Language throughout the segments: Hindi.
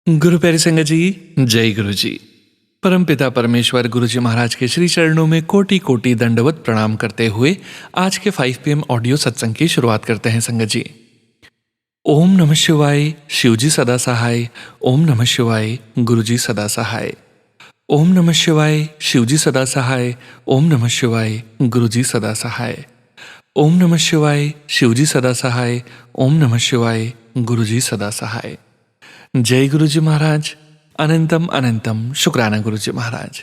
गुरु प्यारी संगत जी, जय गुरु जी। परमपिता परमेश्वर गुरु जी महाराज के श्री चरणों में कोटि कोटि दंडवत प्रणाम करते हुए आज के 5 PM ऑडियो सत्संग की शुरुआत करते हैं संगत जी। ओम नमः शिवाय, शिवजी सदा सहाय। ओम नमः शिवाय, गुरुजी सदा सहाय। ओम नमः शिवाय, शिवजी सदा सहाय। ओम नमः शिवाय, गुरुजी सदा सहाय। ओम नमः शिवाय, शिवजी सदा सहाय। ओम नमः शिवाय, गुरुजी सदा सहाय। जय गुरुजी महाराज। अनंतम अनंतम शुक्राना गुरुजी महाराज।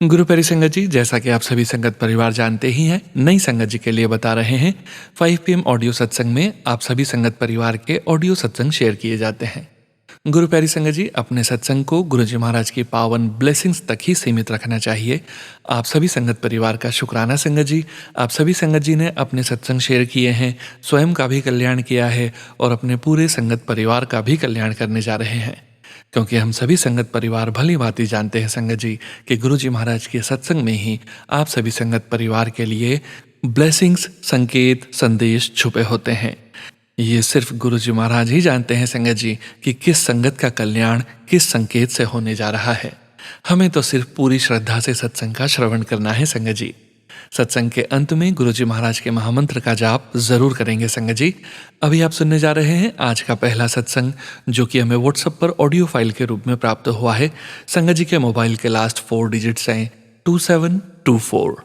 गुरु प्यारी संगत जी, जैसा कि आप सभी संगत परिवार जानते ही हैं, नई संगत जी के लिए बता रहे हैं 5 PM ऑडियो सत्संग में आप सभी संगत परिवार के ऑडियो सत्संग शेयर किए जाते हैं। गुरु प्यारी संगत जी, अपने सत्संग को गुरुजी महाराज की पावन ब्लेसिंग्स तक ही सीमित रखना चाहिए। आप सभी संगत परिवार का शुक्राना संगत जी। आप सभी संगत जी ने अपने सत्संग शेयर किए हैं, स्वयं का भी कल्याण किया है और अपने पूरे संगत परिवार का भी कल्याण करने जा रहे हैं। क्योंकि हम सभी संगत परिवार भली भांति जानते हैं संगत जी कि गुरुजी महाराज के सत्संग में ही आप सभी संगत परिवार के लिए ब्लेसिंग्स, संकेत, संदेश छुपे होते हैं। ये सिर्फ गुरुजी महाराज ही जानते हैं संगत जी कि किस संगत का कल्याण किस संकेत से होने जा रहा है। हमें तो सिर्फ पूरी श्रद्धा से सत्संग का श्रवण करना है संगत जी। सत्संग के अंत में गुरुजी महाराज के महामंत्र का जाप जरूर करेंगे संगत जी। अभी आप सुनने जा रहे हैं आज का पहला सत्संग, जो कि हमें व्हाट्सएप पर ऑडियो फाइल के रूप में प्राप्त हुआ है। संगत जी के मोबाइल के लास्ट 4 डिजिट्स हैं 2724।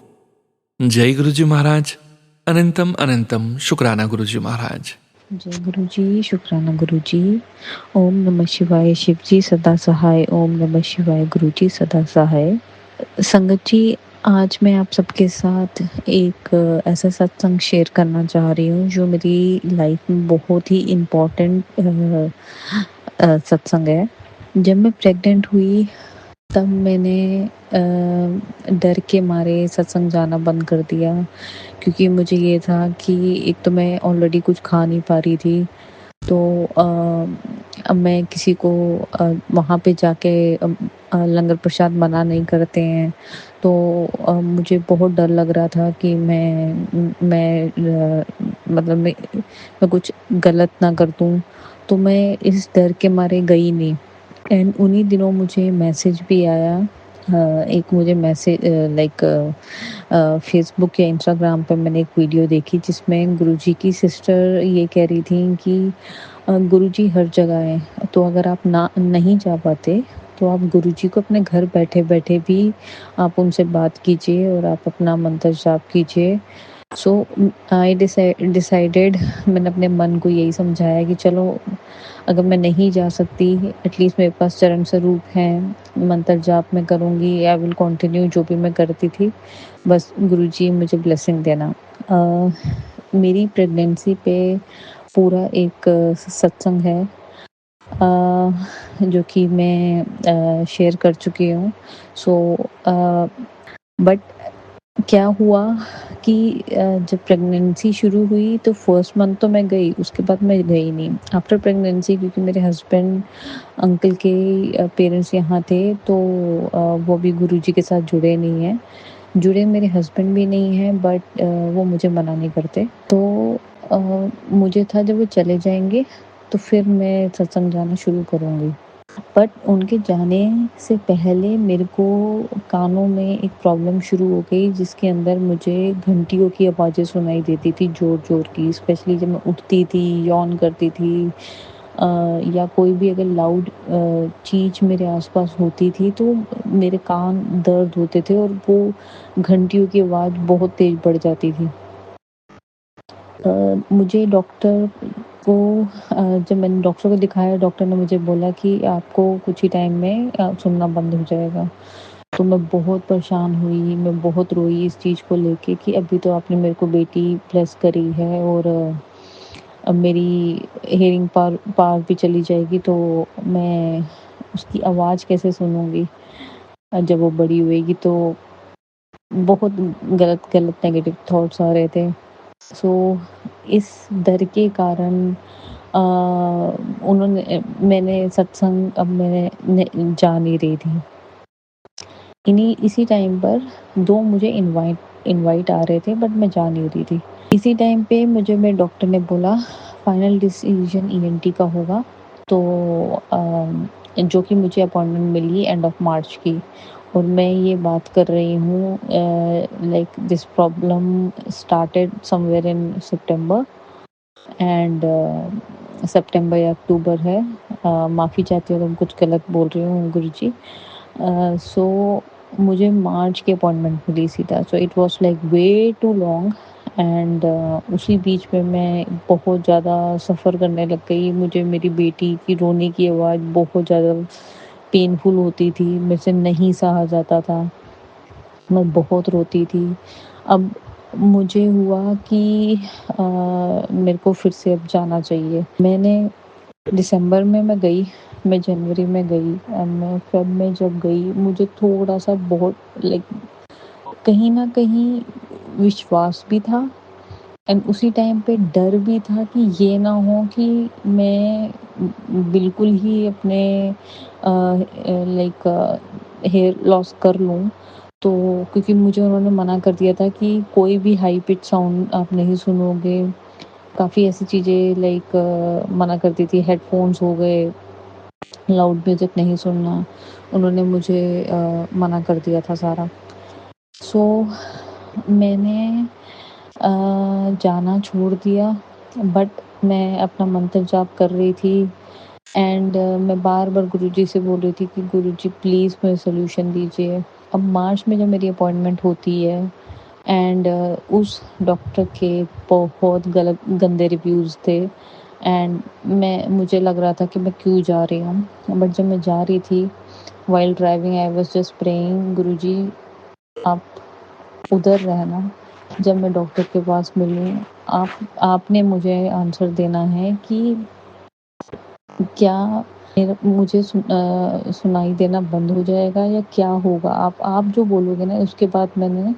जय गुरुजी महाराज। अनंतम अनंतम शुक्राना गुरुजी महाराज। जय गुरु जी, शुक्राना गुरु जी। ओम नमः शिवाय, शिव जी सदा सहाय। ओम नमः शिवाय, गुरु जी सदा सहाय। संगत जी, आज मैं आप सबके साथ एक ऐसा सत्संग शेयर करना चाह रही हूँ जो मेरी लाइफ में बहुत ही इम्पोर्टेंट सत्संग है। जब मैं प्रेग्नेंट हुई तब मैंने डर के मारे सत्संग जाना बंद कर दिया, क्योंकि मुझे ये था कि एक तो मैं ऑलरेडी कुछ खा नहीं पा रही थी, तो अब मैं किसी को वहाँ पे जाके लंगर प्रसाद मना नहीं करते हैं, तो मुझे बहुत डर लग रहा था कि मतलब मैं कुछ गलत ना कर दूँ, तो मैं इस डर के मारे गई नहीं। एंड उन्हीं दिनों मुझे मैसेज भी आया। एक मुझे मैसेज लाइक फेसबुक या इंस्टाग्राम पे मैंने एक वीडियो देखी जिसमें गुरुजी की सिस्टर ये कह रही थी कि गुरुजी हर जगह है, तो अगर आप नहीं जा पाते तो आप गुरुजी को अपने घर बैठे बैठे भी आप उनसे बात कीजिए और आप अपना मंत्र जाप कीजिए। सो आई डिसाइडेड, मैंने अपने मन को यही समझाया कि चलो, अगर मैं नहीं जा सकती एटलीस्ट मेरे पास चरण स्वरूप हैं, मंत्र जाप मैं करूँगी, आई विल कंटिन्यू जो भी मैं करती थी, बस गुरुजी मुझे ब्लेसिंग देना। मेरी प्रेगनेंसी पे पूरा एक सत्संग है जो कि मैं शेयर कर चुकी हूँ। सो बट क्या हुआ कि जब प्रेगनेंसी शुरू हुई तो फर्स्ट मंथ तो मैं गई, उसके बाद मैं गई नहीं आफ्टर प्रेगनेंसी, क्योंकि मेरे हस्बैंड अंकल के पेरेंट्स यहाँ थे, तो वो भी गुरुजी के साथ जुड़े नहीं हैं। जुड़े मेरे हस्बैंड भी नहीं हैं, बट वो मुझे मना नहीं करते, तो मुझे था जब वो चले जाएंगे तो फिर मैं सत्संग जाना शुरू करूँगी। बट उनके जाने से पहले मेरे को कानों में एक प्रॉब्लम शुरू हो गई, जिसके अंदर मुझे घंटियों की आवाज़ें सुनाई देती थी ज़ोर-ज़ोर की, स्पेशली जब मैं उठती थी, यॉन करती थी, या कोई भी अगर लाउड चीज़ मेरे आसपास होती थी तो मेरे कान दर्द होते थे और वो घंटियों की आवाज़ बहुत तेज़ बढ़ जाती थी। मुझे डॉक्टर को जब मैंने डॉक्टर को दिखाया, डॉक्टर ने मुझे बोला कि आपको कुछ ही टाइम में सुनना बंद हो जाएगा। तो मैं बहुत परेशान हुई, मैं बहुत रोई इस चीज़ को लेके कि अभी तो आपने मेरे को बेटी ब्लेस करी है और अब मेरी हियरिंग पावर भी चली जाएगी, तो मैं उसकी आवाज़ कैसे सुनूँगी जब वो बड़ी होएगी। तो बहुत गलत नेगेटिव थॉट्स आ रहे थे। सो इस डर के कारण मैंने सत्संग अब जा नहीं रही थी। इसी टाइम पर 2 मुझे इनवाइट आ रहे थे, बट मैं जा नहीं रही थी। इसी टाइम पे मुझे मेरे डॉक्टर ने बोला फाइनल डिसीजन ईएनटी का होगा, तो जो कि मुझे अपॉइंटमेंट मिली एंड ऑफ मार्च की, और मैं ये बात कर रही हूँ like this problem started somewhere in September and September या अक्टूबर है। माफ़ी चाहती हूँ अगर मैं कुछ गलत बोल रही हूँ गुरुजी। सो मुझे मार्च की अपॉइंटमेंट मिली सीधा, so it was like way too long and उसी बीच में मैं बहुत ज़्यादा सफ़र करने लग गई। मुझे मेरी बेटी की रोने की आवाज़ बहुत ज़्यादा पेनफुल होती थी, मेरे से नहीं सहा जाता था, मैं बहुत रोती थी। अब मुझे हुआ कि मेरे को फिर से अब जाना चाहिए। मैंने दिसंबर में मैं गई, मैं जनवरी में गई एंड मैं फ़ेब में जब गई, मुझे थोड़ा-सा बहुत लाइक कहीं न कहीं विश्वास भी था एंड उसी टाइम पे डर भी था कि ये ना हो कि मैं बिल्कुल ही अपने लाइक हेयर लॉस कर लूँ। तो क्योंकि मुझे उन्होंने मना कर दिया था कि कोई भी हाई पिच साउंड आप नहीं सुनोगे। काफ़ी ऐसी चीज़ें लाइक मना कर दी थी, हेडफ़ोन्स हो गए, लाउड म्यूज़िक नहीं सुनना, उन्होंने मुझे मना कर दिया था सारा। सो मैंने जाना छोड़ दिया, बट मैं अपना मंत्र जाप कर रही थी एंड मैं बार-बार गुरुजी से बोल रही थी कि गुरुजी प्लीज़ मुझे सॉल्यूशन दीजिए। अब मार्च में जब मेरी अपॉइंटमेंट होती है एंड उस डॉक्टर के बहुत गलत गंदे रिव्यूज़ थे एंड मैं मुझे लग रहा था कि मैं क्यों जा रही हूँ। बट जब मैं जा रही थी, while driving I was just praying Guruji आप उधर रहना, जब मैं डॉक्टर के पास मिलूँ, आपने मुझे आंसर देना है कि क्या मुझे सुनाई देना बंद हो जाएगा या क्या होगा? आप जो बोलोगे ना उसके बाद मैंने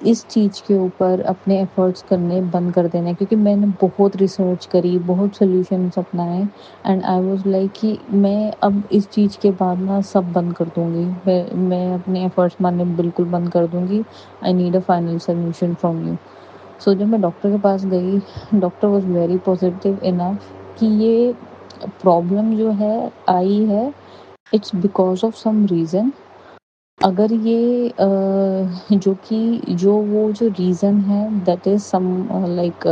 इस चीज़ के ऊपर अपने एफ़र्ट्स करने बंद कर देने हैं, क्योंकि मैंने बहुत रिसर्च करी, बहुत सॉल्यूशंस अपनाए एंड आई वाज़ लाइक कि मैं अब इस चीज़ के बाद ना सब बंद कर दूँगी। मैं अपने एफ़र्ट्स मारने बिल्कुल बंद कर दूँगी। I need a final solution from you. So जब मैं डॉक्टर के पास गई, doctor was very positive enough कि ये प्रॉब्लम जो है आई है, it's because of some reason. अगर ये जो जो रीज़न है दैट इज़ सम लाइक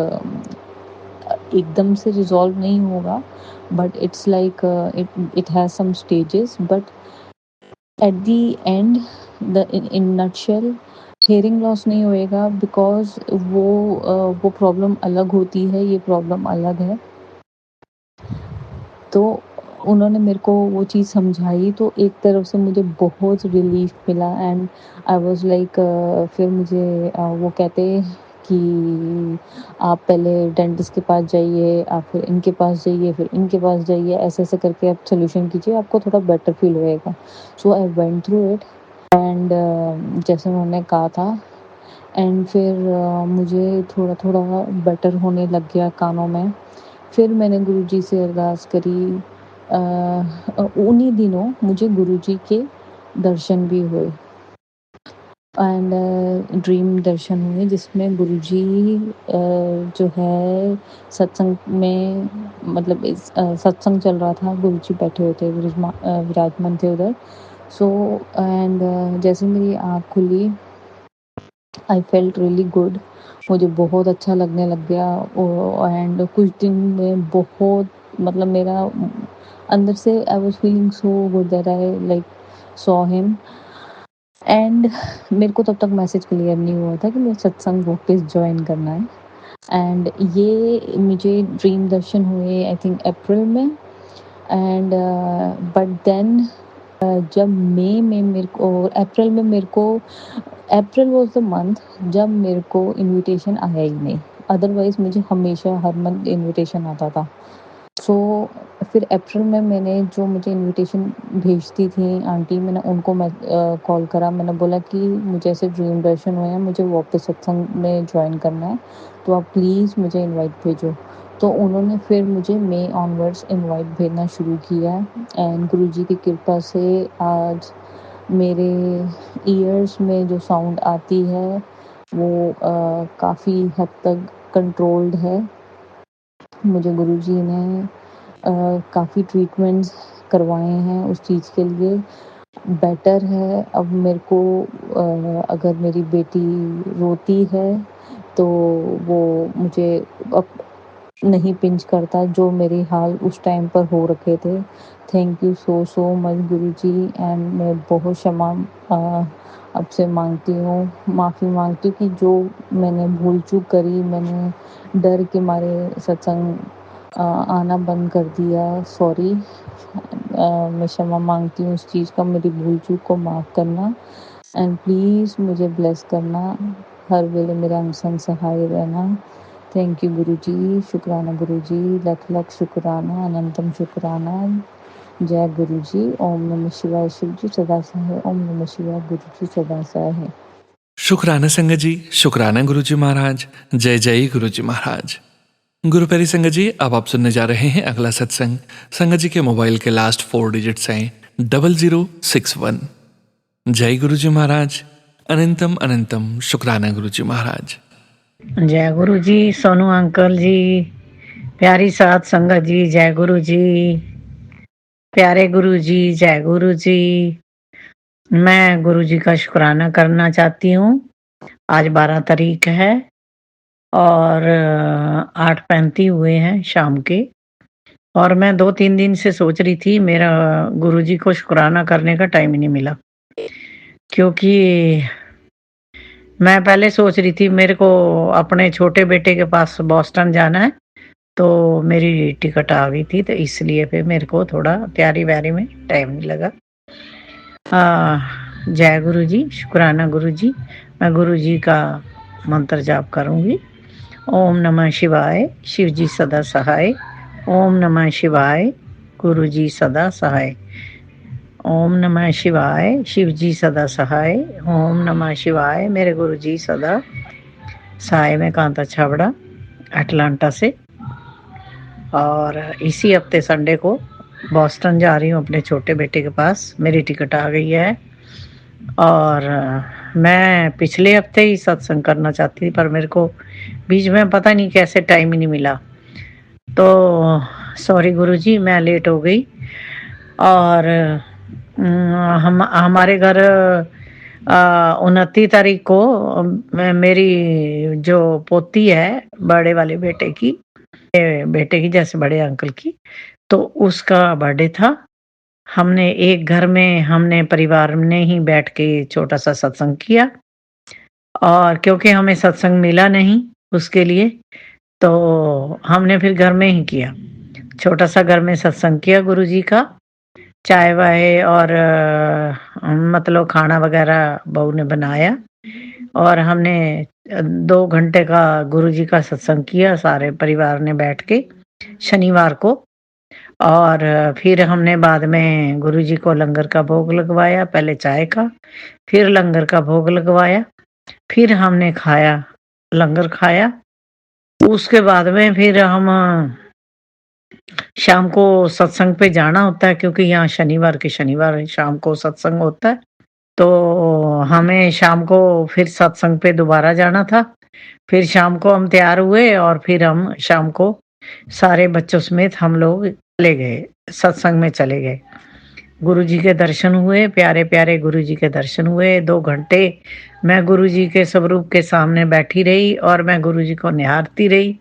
एकदम से रिज़ॉल्व नहीं होगा, but it's like it it has some stages, but at the end the in nutshell hearing loss नहीं होएगा, बिकॉज़ वो प्रॉब्लम अलग होती है, ये प्रॉब्लम अलग है। तो उन्होंने मेरे को वो चीज़ समझाई, तो एक तरफ से मुझे बहुत रिलीफ़ मिला एंड आई वाज़ लाइक फिर मुझे वो कहते कि आप पहले डेंटिस्ट के पास जाइए, आप फिर इनके पास जाइए, फिर इनके पास जाइए, ऐसे-ऐसे करके आप सॉल्यूशन कीजिए, आपको थोड़ा बेटर फ़ील होएगा। So I went through it and जैसे उन्होंने कहा था एंड फिर मुझे थोड़ा-थोड़ा बेटर होने लग गया कानों में। फिर मैंने गुरुजी से अरदास करी। उन्हीं दिनों मुझे गुरुजी के दर्शन भी हुए एंड ड्रीम दर्शन हुए, जिसमें गुरुजी जो है सत्संग में, मतलब सत्संग चल रहा था, गुरुजी बैठे हुए थे, विराजमान थे उधर। सो एंड जैसे मेरी आँख खुली, आई फेल्ट रियली गुड, मुझे बहुत अच्छा लगने लग गया। एंड कुछ दिन में बहुत, मतलब मेरा अंदर से I was feeling so good that I like saw him and मेरे को तब तक मैसेज क्लियर नहीं हुआ था कि मुझे सत्संग वापस ज्वाइन करना है। एंड ये मुझे ड्रीम दर्शन हुए आई थिंक अप्रैल में एंड बट देन जब मई में मेरे को, अप्रैल में मेरे को, अप्रैल वाज़ द मंथ जब मेरे को इनविटेशन आया ही नहीं, अदरवाइज़ मुझे हमेशा हर मंथ इनविटेशन आता था। सो फिर अप्रैल में मैंने, जो मुझे इनविटेशन भेजती थी आंटी, मैंने उनको कॉल करा, मैंने बोला कि मुझे ऐसे ड्रीम दर्शन हुए हैं, मुझे वापस सत्संग में जॉइन करना है, तो आप प्लीज़ मुझे इनवाइट भेजो। तो उन्होंने फिर मुझे मई ऑनवर्ड्स इनवाइट भेजना शुरू किया एंड गुरुजी की कृपा से आज मेरे ईयर्स में जो साउंड आती है वो काफ़ी हद तक कंट्रोल्ड है। मुझे गुरुजी ने काफ़ी ट्रीटमेंट्स करवाए हैं उस चीज़ के लिए। बेटर है अब मेरे को अगर मेरी बेटी रोती है तो वो मुझे अब नहीं पिंच करता जो मेरे हाल उस टाइम पर हो रखे थे। Thank you so much Guruji and मैं बहुत क्षमा अ, आपसे माँगती हूँ, माफ़ी माँगती हूँ कि जो मैंने भूल-चूक करी, मैंने डर के मारे सत्संग आना बंद कर दिया, सॉरी। मैं क्षमा माँगती हूँ उस चीज़ का, मेरी भूल-चूक को माफ़ करना एंड प्लीज़ मुझे ब्लेस करना, हर वेले मेरा अंग संग सहाय रहना। थैंक यू गुरुजी, शुक्राना गुरुजी, लख-लख शुक्राना, अनंतम शुक्राना। जय गुरुजी, ओम नमः शिवाय शिवजी सदा सहाय, ओम नमः शिवाय गुरुजी सदा सहाय। शुक्राना संगत जी, शुक्राना गुरुजी महाराज। जय जय गुरुजी महाराज। गुरु प्यारी संगत जी, अब आप सुनने जा रहे हैं अगला सत्संग। संगत जी के मोबाइल के लास्ट 4 डिजिट्स हैं 0061। जय गुरुजी महाराज। अनंतम अनंतम शुक्राना गुरुजी महाराज। जय गुरु जी, सोनू अंकल जी, प्यारी साथ संगत जी, जय गुरु जी, प्यारे गुरु जी, जय गुरु जी। मैं गुरु जी का शुक्राना करना चाहती हूँ। आज 12 तारीख है और 8:35 हुए हैं शाम के, और मैं 2-3 दिन से सोच रही थी, मेरा गुरु जी को शुक्राना करने का टाइम ही नहीं मिला, क्योंकि मैं पहले सोच रही थी मेरे को अपने छोटे बेटे के पास बॉस्टन जाना है, तो मेरी टिकट आ गई थी, तो इसलिए फिर मेरे को थोड़ा तैयारी-वैयारी में टाइम नहीं लगा। जय गुरु जी, शुक्राना गुरु जी। मैं गुरु जी का मंत्र जाप करूँगी। ओम नमः शिवाय, शिव जी सदा सहाय। ओम नमः शिवाय, गुरु जी सदा सहाय। ओम नमः शिवाय, शिव जी सदा सहाय। ओम नमः शिवाय, मेरे गुरु जी सदा सहाय। मैं कांता छाबड़ा, अटलांटा से, और इसी हफ्ते संडे को बॉस्टन जा रही हूँ अपने छोटे बेटे के पास। मेरी टिकट आ गई है, और मैं पिछले हफ्ते ही सत्संग करना चाहती थी, पर मेरे को बीच में पता नहीं कैसे टाइम ही नहीं मिला, तो सॉरी गुरुजी, मैं लेट हो गई। और हम हमारे घर 29 तारीख को मेरी जो पोती है, बड़े वाले बेटे की जैसे बड़े अंकल की, तो उसका बर्थडे था। हमने एक घर में, हमने परिवार ने ही बैठ के छोटा सा सत्संग किया, और क्योंकि हमें सत्संग मिला नहीं उसके लिए, तो हमने फिर घर में ही किया। छोटा सा घर में सत्संग किया गुरुजी का। चाय वाय और मतलब खाना वगैरह बहू ने बनाया, और हमने 2 घंटे का गुरुजी का सत्संग किया सारे परिवार ने बैठ के, शनिवार को। और फिर हमने बाद में गुरुजी को लंगर का भोग लगवाया, पहले चाय का, फिर लंगर का भोग लगवाया, फिर हमने खाया, लंगर खाया। उसके बाद में फिर हम शाम को सत्संग पे जाना होता है, क्योंकि यहाँ शनिवार के शनिवार शाम को सत्संग होता है, तो हमें शाम को फिर सत्संग पे दोबारा जाना था। फिर शाम को हम तैयार हुए, और फिर हम शाम को सारे बच्चों समेत हम लोग चले गए, सत्संग में चले गए। गुरुजी के दर्शन हुए, प्यारे-प्यारे गुरुजी के दर्शन हुए। 2 घंटे मैं गुरुजी के स्वरूप के सामने बैठी रही, और मैं गुरुजी को निहारती रही।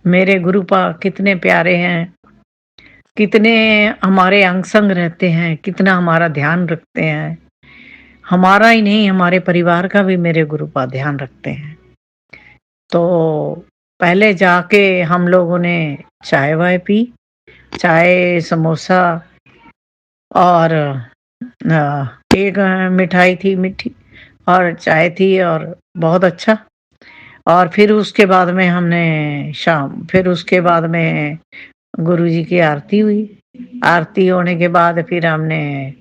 मेरे गुरुपा कितने प्यारे हैं, कितने हमारे अंग संग रहते हैं, कितना हमारा ध्यान रखते हैं। हमारा ही नहीं, हमारे परिवार का भी मेरे गुरुपा ध्यान रखते हैं। तो पहले जाके हम लोगों ने चाय वाय पी, चाय, समोसा, और एक मिठाई थी मीठी, और चाय थी, और बहुत अच्छा। और फिर उसके बाद में फिर उसके बाद में गुरुजी की आरती हुई। आरती होने के बाद फिर हमने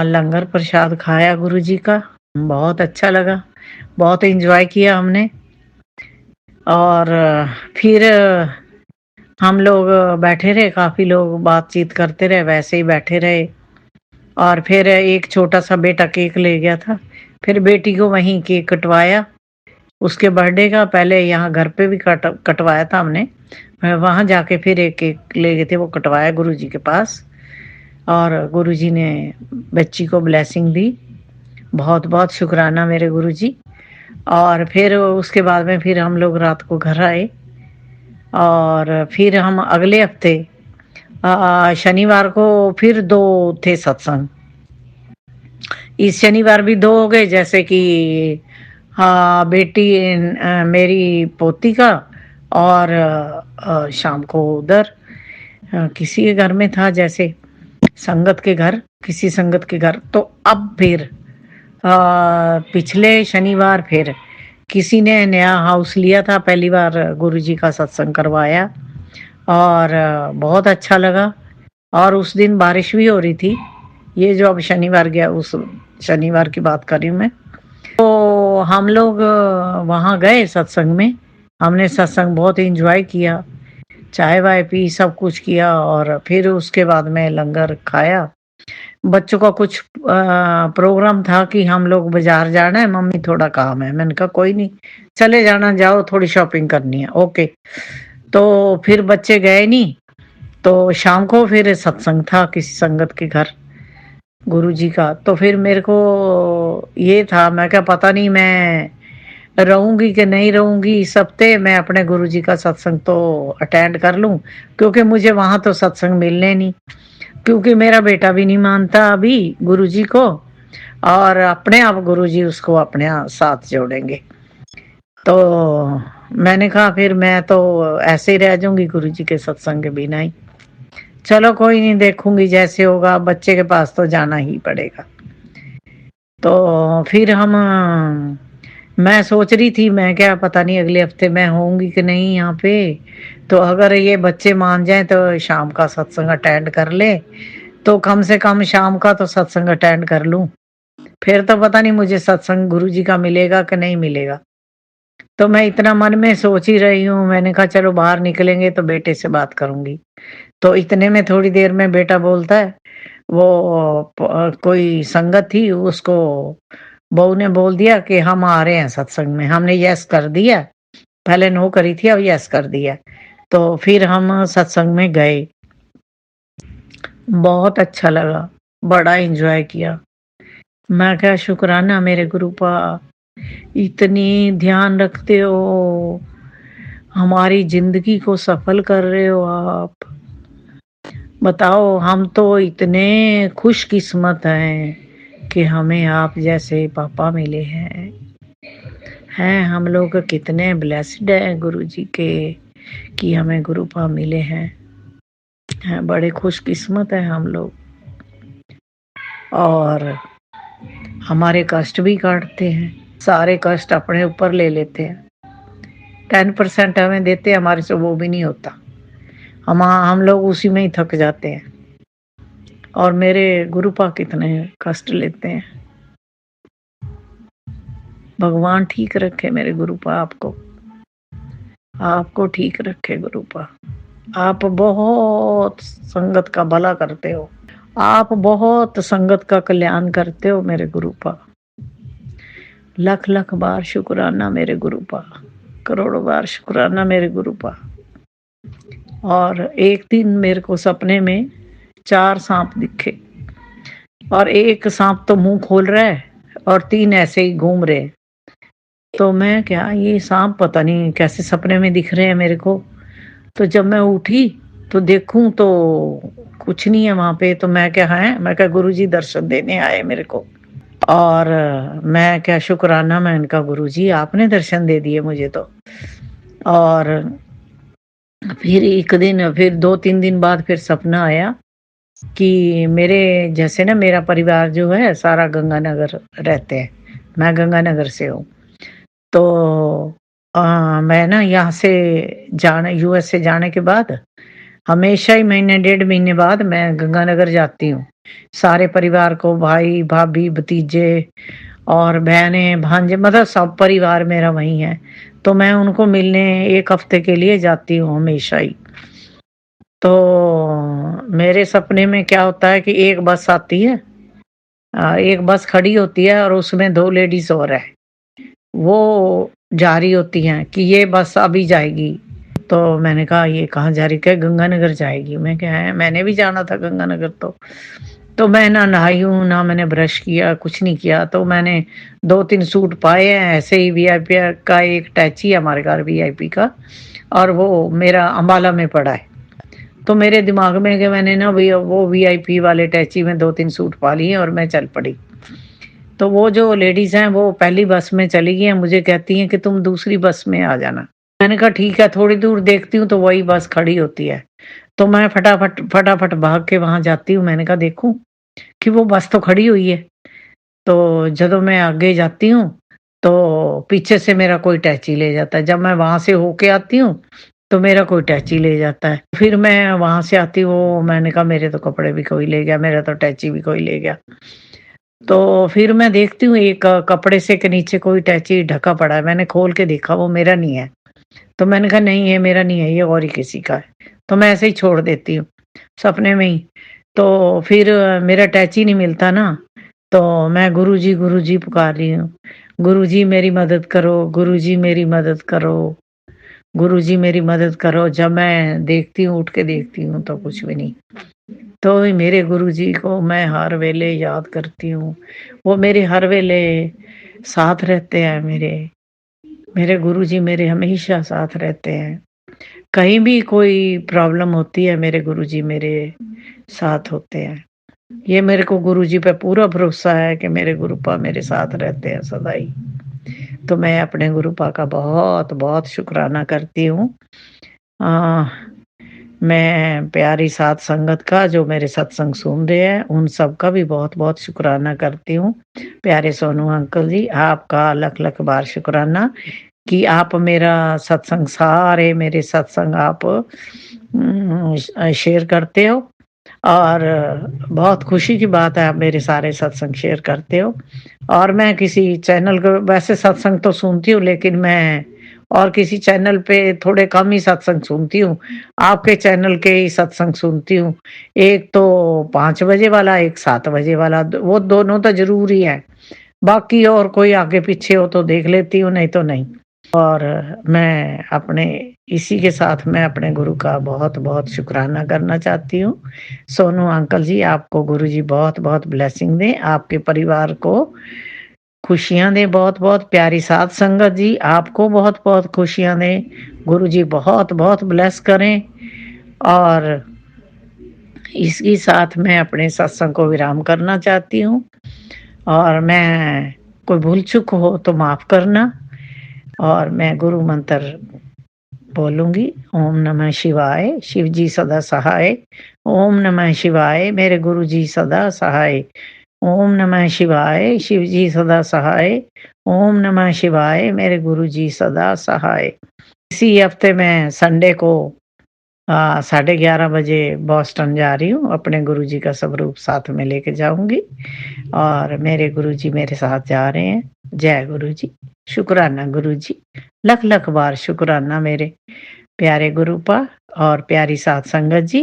लंगर प्रसाद खाया गुरुजी का, बहुत अच्छा लगा, बहुत एंजॉय किया हमने। और फिर हम लोग बैठे रहे, काफ़ी लोग बातचीत करते रहे, वैसे ही बैठे रहे। और फिर एक छोटा सा बेटा केक ले गया था, फिर बेटी को वहीं केक कटवाया उसके बर्थडे का। पहले यहाँ घर पे भी कटवाया था हमने, वहाँ जाके फिर एक केक ले गए थे, वो कटवाया गुरुजी के पास और गुरुजी ने बच्ची को ब्लेसिंग दी। बहुत-बहुत शुकराना मेरे गुरुजी। और फिर उसके बाद में फिर हम लोग रात को घर आए और फिर हम अगले हफ्ते शनिवार को फिर 2 थे सत्संग। इस शनिवार भी 2 हो गए, जैसे कि बेटी मेरी पोती का और शाम को उधर किसी के घर में था, जैसे संगत के घर, किसी संगत के घर। तो अब फिर पिछले शनिवार फिर किसी ने नया हाउस लिया था, पहली बार गुरुजी का सत्संग करवाया और बहुत अच्छा लगा। और उस दिन बारिश भी हो रही थी। ये जो अब शनिवार गया, उस शनिवार की बात कर रही हूँ मैं। तो हम लोग वहाँ गए सत्संग में। हमने सत्संग बहुत एंजॉय किया, चाय वाय पी, सब कुछ किया और फिर उसके बाद में लंगर खाया। बच्चों का कुछ प्रोग्राम था कि हम लोग बाजार जाना है, मम्मी थोड़ा काम है। मैंने कहा कोई नहीं, चले जाना, जाओ, थोड़ी शॉपिंग करनी है। ओके। तो फिर बच्चे गए नहीं, तो शाम को फिर सत्संग था किसी संगत के घर गुरुजी का। तो फिर मेरे को ये था, मैं क्या पता नहीं मैं रहूंगी कि नहीं रहूंगी इस हफ्ते, मैं अपने गुरुजी का सत्संग तो अटेंड कर लूं, क्योंकि मुझे वहां तो सत्संग मिलने नहीं, क्योंकि मेरा बेटा भी नहीं मानता अभी गुरुजी को और अपने आप गुरुजी उसको अपने साथ जोड़ेंगे। तो मैंने कहा फिर मैं तो ऐसे ही रह जाऊंगी गुरुजी के सत्संग के बिना ही। चलो कोई नहीं, देखूंगी जैसे होगा, बच्चे के पास तो जाना ही पड़ेगा। तो फिर मैं सोच रही थी, मैं क्या पता नहीं अगले हफ्ते मैं होंगी कि नहीं यहाँ पे। तो अगर ये बच्चे मान जाएं तो शाम का सत्संग अटेंड कर ले, तो कम से कम शाम का तो सत्संग अटेंड कर लूं। फिर तो पता नहीं मुझे सत्संग गुरुजी का मिलेगा कि नहीं मिलेगा। तो मैं इतना मन में सोच ही रही हूँ, मैंने कहा चलो बाहर निकलेंगे तो बेटे से बात करूंगी। तो इतने में थोड़ी देर में बेटा बोलता है, वो कोई संगत थी, उसको बहू ने बोल दिया कि हम आ रहे हैं सत्संग में। हमने यस कर दिया, पहले नो करी थी, अब यस कर दिया। तो फिर हम सत्संग में गए, बहुत अच्छा लगा, बड़ा एंजॉय किया। मैं क्या शुक्राना मेरे गुरुपा, इतनी ध्यान रखते हो, हमारी जिंदगी को सफल कर रहे हो आप। बताओ, हम तो इतने खुशकिस्मत हैं कि हमें आप जैसे पापा मिले हैं हम लोग कितने ब्लेस्ड हैं गुरुजी के कि हमें गुरुपा मिले हैं बड़े खुशकिस्मत हैं हम लोग। और हमारे कष्ट भी काटते हैं, सारे कष्ट अपने ऊपर ले लेते हैं। 10% हमें देते हैं, हमारे से वो भी नहीं होता। हम लोग उसी में ही थक जाते हैं। और मेरे गुरुपा कितने कष्ट लेते हैं। भगवान ठीक रखे मेरे गुरुपा आपको ठीक रखे गुरुपा। आप बहुत संगत का भला करते हो, आप बहुत संगत का कल्याण करते हो मेरे गुरुपा। लख लख बार शुक्राना मेरे गुरुपा, करोड़ों बार शुक्राना मेरे गुरुपा। और एक दिन मेरे को सपने में 4 सांप दिखे और एक सांप तो मुंह खोल रहा है और 3 ऐसे ही घूम रहे। तो मैं क्या, ये सांप पता नहीं कैसे सपने में दिख रहे हैं मेरे को। तो जब मैं उठी तो देखूं तो कुछ नहीं है वहां पे। तो मैं क्या गुरुजी दर्शन देने आए मेरे को। और मैं क्या शुक्राना मैं इनका, गुरुजी आपने दर्शन दे दिए मुझे तो। और फिर एक दिन, फिर 2-3 दिन बाद फिर सपना आया कि मेरे जैसे ना, मेरा परिवार जो है सारा गंगानगर रहते हैं, मैं गंगानगर से हूँ। तो मैं ना यहाँ से यूएस से जाने के बाद हमेशा ही महीने 1.5 महीने बाद मैं गंगानगर जाती हूँ। सारे परिवार को, भाई भाभी भतीजे और बहनें भांजे, मतलब सब परिवार मेरा वहीं है। तो मैं उनको मिलने 1 हफ्ते के लिए जाती हूँ हमेशा ही। तो मेरे सपने में क्या होता है कि एक बस आती है, एक बस खड़ी होती है और उसमें 2 लेडीज और है, वो जा रही होती हैं कि ये बस अभी जाएगी। तो मैंने कहा ये कहाँ जा रही? क्या गंगानगर जाएगी? मैं क्या है, मैंने भी जाना था गंगानगर। तो मैं ना नहाई हूँ, ना मैंने ब्रश किया, कुछ नहीं किया। तो मैंने 2-3 सूट पाए हैं ऐसे ही। वीआईपी का एक अटैची है हमारे घर वीआईपी का, और वो मेरा अम्बाला में पड़ा है। तो मेरे दिमाग में कि मैंने ना वो वीआईपी वाले अटैची में 2-3 सूट पा लिए और मैं चल पड़ी। तो वो जो लेडीज़ हैं वो पहली बस में चली गई हैं, मुझे कहती हैं कि तुम दूसरी बस में आ जाना। मैंने कहा ठीक है, थोड़ी दूर देखती हूँ तो वही बस खड़ी होती है। तो मैं फटाफट भाग के वहाँ जाती हूँ। मैंने कहा देखूँ कि वो बस तो खड़ी हुई है। तो ਜਦੋਂ मैं आगे जाती हूँ, तो पीछे से मेरा कोई टैची ले जाता है। जब मैं वहाँ से होके आती हूँ, तो मेरा कोई टैची ले जाता है। फिर मैं वहाँ से आती हूँ, मैंने कहा मेरे तो कपड़े भी कोई ले गया, मेरा तो टैची भी कोई ले गया। तो फिर मैं देखती हूँ एक कपड़े से के नीचे कोई टैची ढका पड़ा है। मैंने खोल के देखा, वो मेरा नहीं है। तो मैंने कहा नहीं, ये मेरा नहीं है, ये और ही किसी का है। तो मैं ऐसे ही छोड़ देती हूँ, सपने में ही। तो फिर मेरा टैची नहीं मिलता ना, तो मैं गुरुजी पुकार रही हूँ। गुरुजी मेरी मदद करो, गुरुजी मेरी मदद करो, गुरुजी मेरी मदद करो। जब मैं देखती हूँ, उठ के देखती हूँ तो कुछ भी नहीं। तो मेरे गुरुजी को मैं हर वेले याद करती हूँ। वो मेरे हर वेले साथ रहते हैं मेरे गुरुजी मेरे हमेशा साथ रहते हैं। कहीं भी कोई प्रॉब्लम होती है, मेरे गुरुजी मेरे साथ होते हैं। ये मेरे को गुरुजी पे पूरा भरोसा है कि मेरे गुरुपा मेरे साथ रहते हैं सदा ही। तो मैं अपने गुरुपा का बहुत-बहुत शुक्राना करती हूँ। मैं प्यारी साध संगत का, जो मेरे सत्संग सुन रहे हैं, उन सब का भी बहुत-बहुत शुक्राना करती हूँ। प्यारे सोनू अंकल जी, आपका लख-लख बार शुक्राना कि आप मेरा सत्संग, सारे मेरे सत्संग आप शेयर करते हो। और बहुत खुशी की बात है, आप मेरे सारे सत्संग शेयर करते हो। और मैं किसी चैनल को वैसे सत्संग तो सुनती हूँ, लेकिन मैं और किसी चैनल पे थोड़े कम ही सत्संग सुनती हूँ। आपके चैनल के ही सत्संग सुनती हूँ। एक तो 5 बजे वाला, एक 7 बजे वाला, वो दोनों तो ज़रूरी हैं। बाकी और कोई आगे-पीछे हो तो देख लेती हूँ, नहीं तो नहीं। और मैं अपने इसी के साथ मैं अपने गुरु का बहुत-बहुत शुक्राना करना चाहती हूँ। सोनू अंकल जी, आपको गुरुजी बहुत-बहुत ब्लेसिंग दें, आपके परिवार को खुशियाँ दें बहुत-बहुत। प्यारी साध संगत जी, आपको बहुत-बहुत खुशियाँ दें। गुरुजी बहुत-बहुत ब्लेस करें। और इसी साथ मैं अपने सत्संग को विराम करना चाहती हूँ। और मैं कोई भूल-चूक हो तो माफ़ करना। और मैं गुरु मंत्र बोलूँगी, ओम नमः शिवाय, शिव जी सदा सहाय। ओम नमः शिवाय, मेरे गुरुजी सदा सहाय। ओम नमः शिवाय, शिव जी सदा सहाय। ओम नमः शिवाय, मेरे गुरुजी सदा सहाय। इसी हफ्ते मैं संडे को 11:30 बजे बॉस्टन जा रही हूँ। अपने गुरुजी का स्वरूप साथ में लेके जाऊँगी और मेरे गुरुजी मेरे साथ जा रहे हैं। जय गुरुजी, शुक्राना गुरुजी, लख-लख बार शुक्राना मेरे प्यारे गुरुपा और प्यारी साध संगत जी।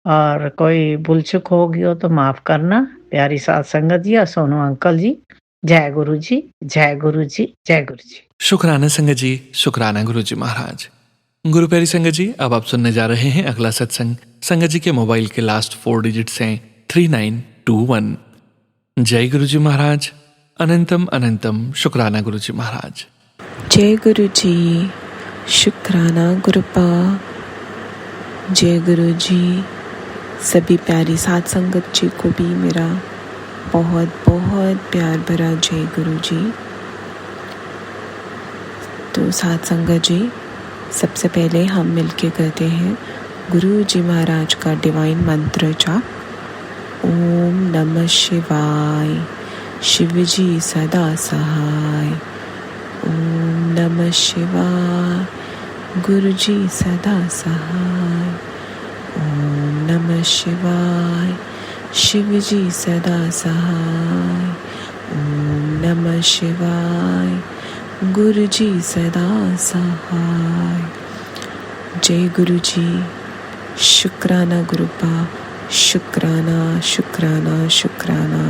और कोई भूल-चूक होगी हो तो माफ़ करना, प्यारी साध संगत जी और सोनू अंकल जी। जय गुरुजी, जय गुरुजी, जय गुरुजी। शुक्राना संगत जी, शुक्राना गुरुजी महाराज। गुरु प्यारी संगत जी, अब आप सुनने जा रहे हैं अगला सत्संग। संगत जी के मोबाइल के लास्ट 4 डिजिट्स हैं 3921। जय गुरुजी महाराज, अनंतम अनंतम शुक्राना गुरुजी महाराज। जय गुरु जी, शुक्राना गुरुपा। जय गुरु जी। सभी प्यारी साध संगत जी को भी मेरा बहुत बहुत प्यार भरा जय गुरु जी। तो साध संगत जी, सबसे पहले हम मिलके करते हैं गुरु जी महाराज का डिवाइन मंत्र जाप। ओम नमः शिवाय, शिव जी सदा सहाय। ओम नमः शिवाय, गुरु जी सदा सहाय। ओम नमः शिवाय, शिव जी सदा सहाय। ओम नमः शिवाय, गुरु जी सदा सहाय। जय गुरु जी, शुक्राना गुरुपा, शुक्राना शुक्राना शुक्राना।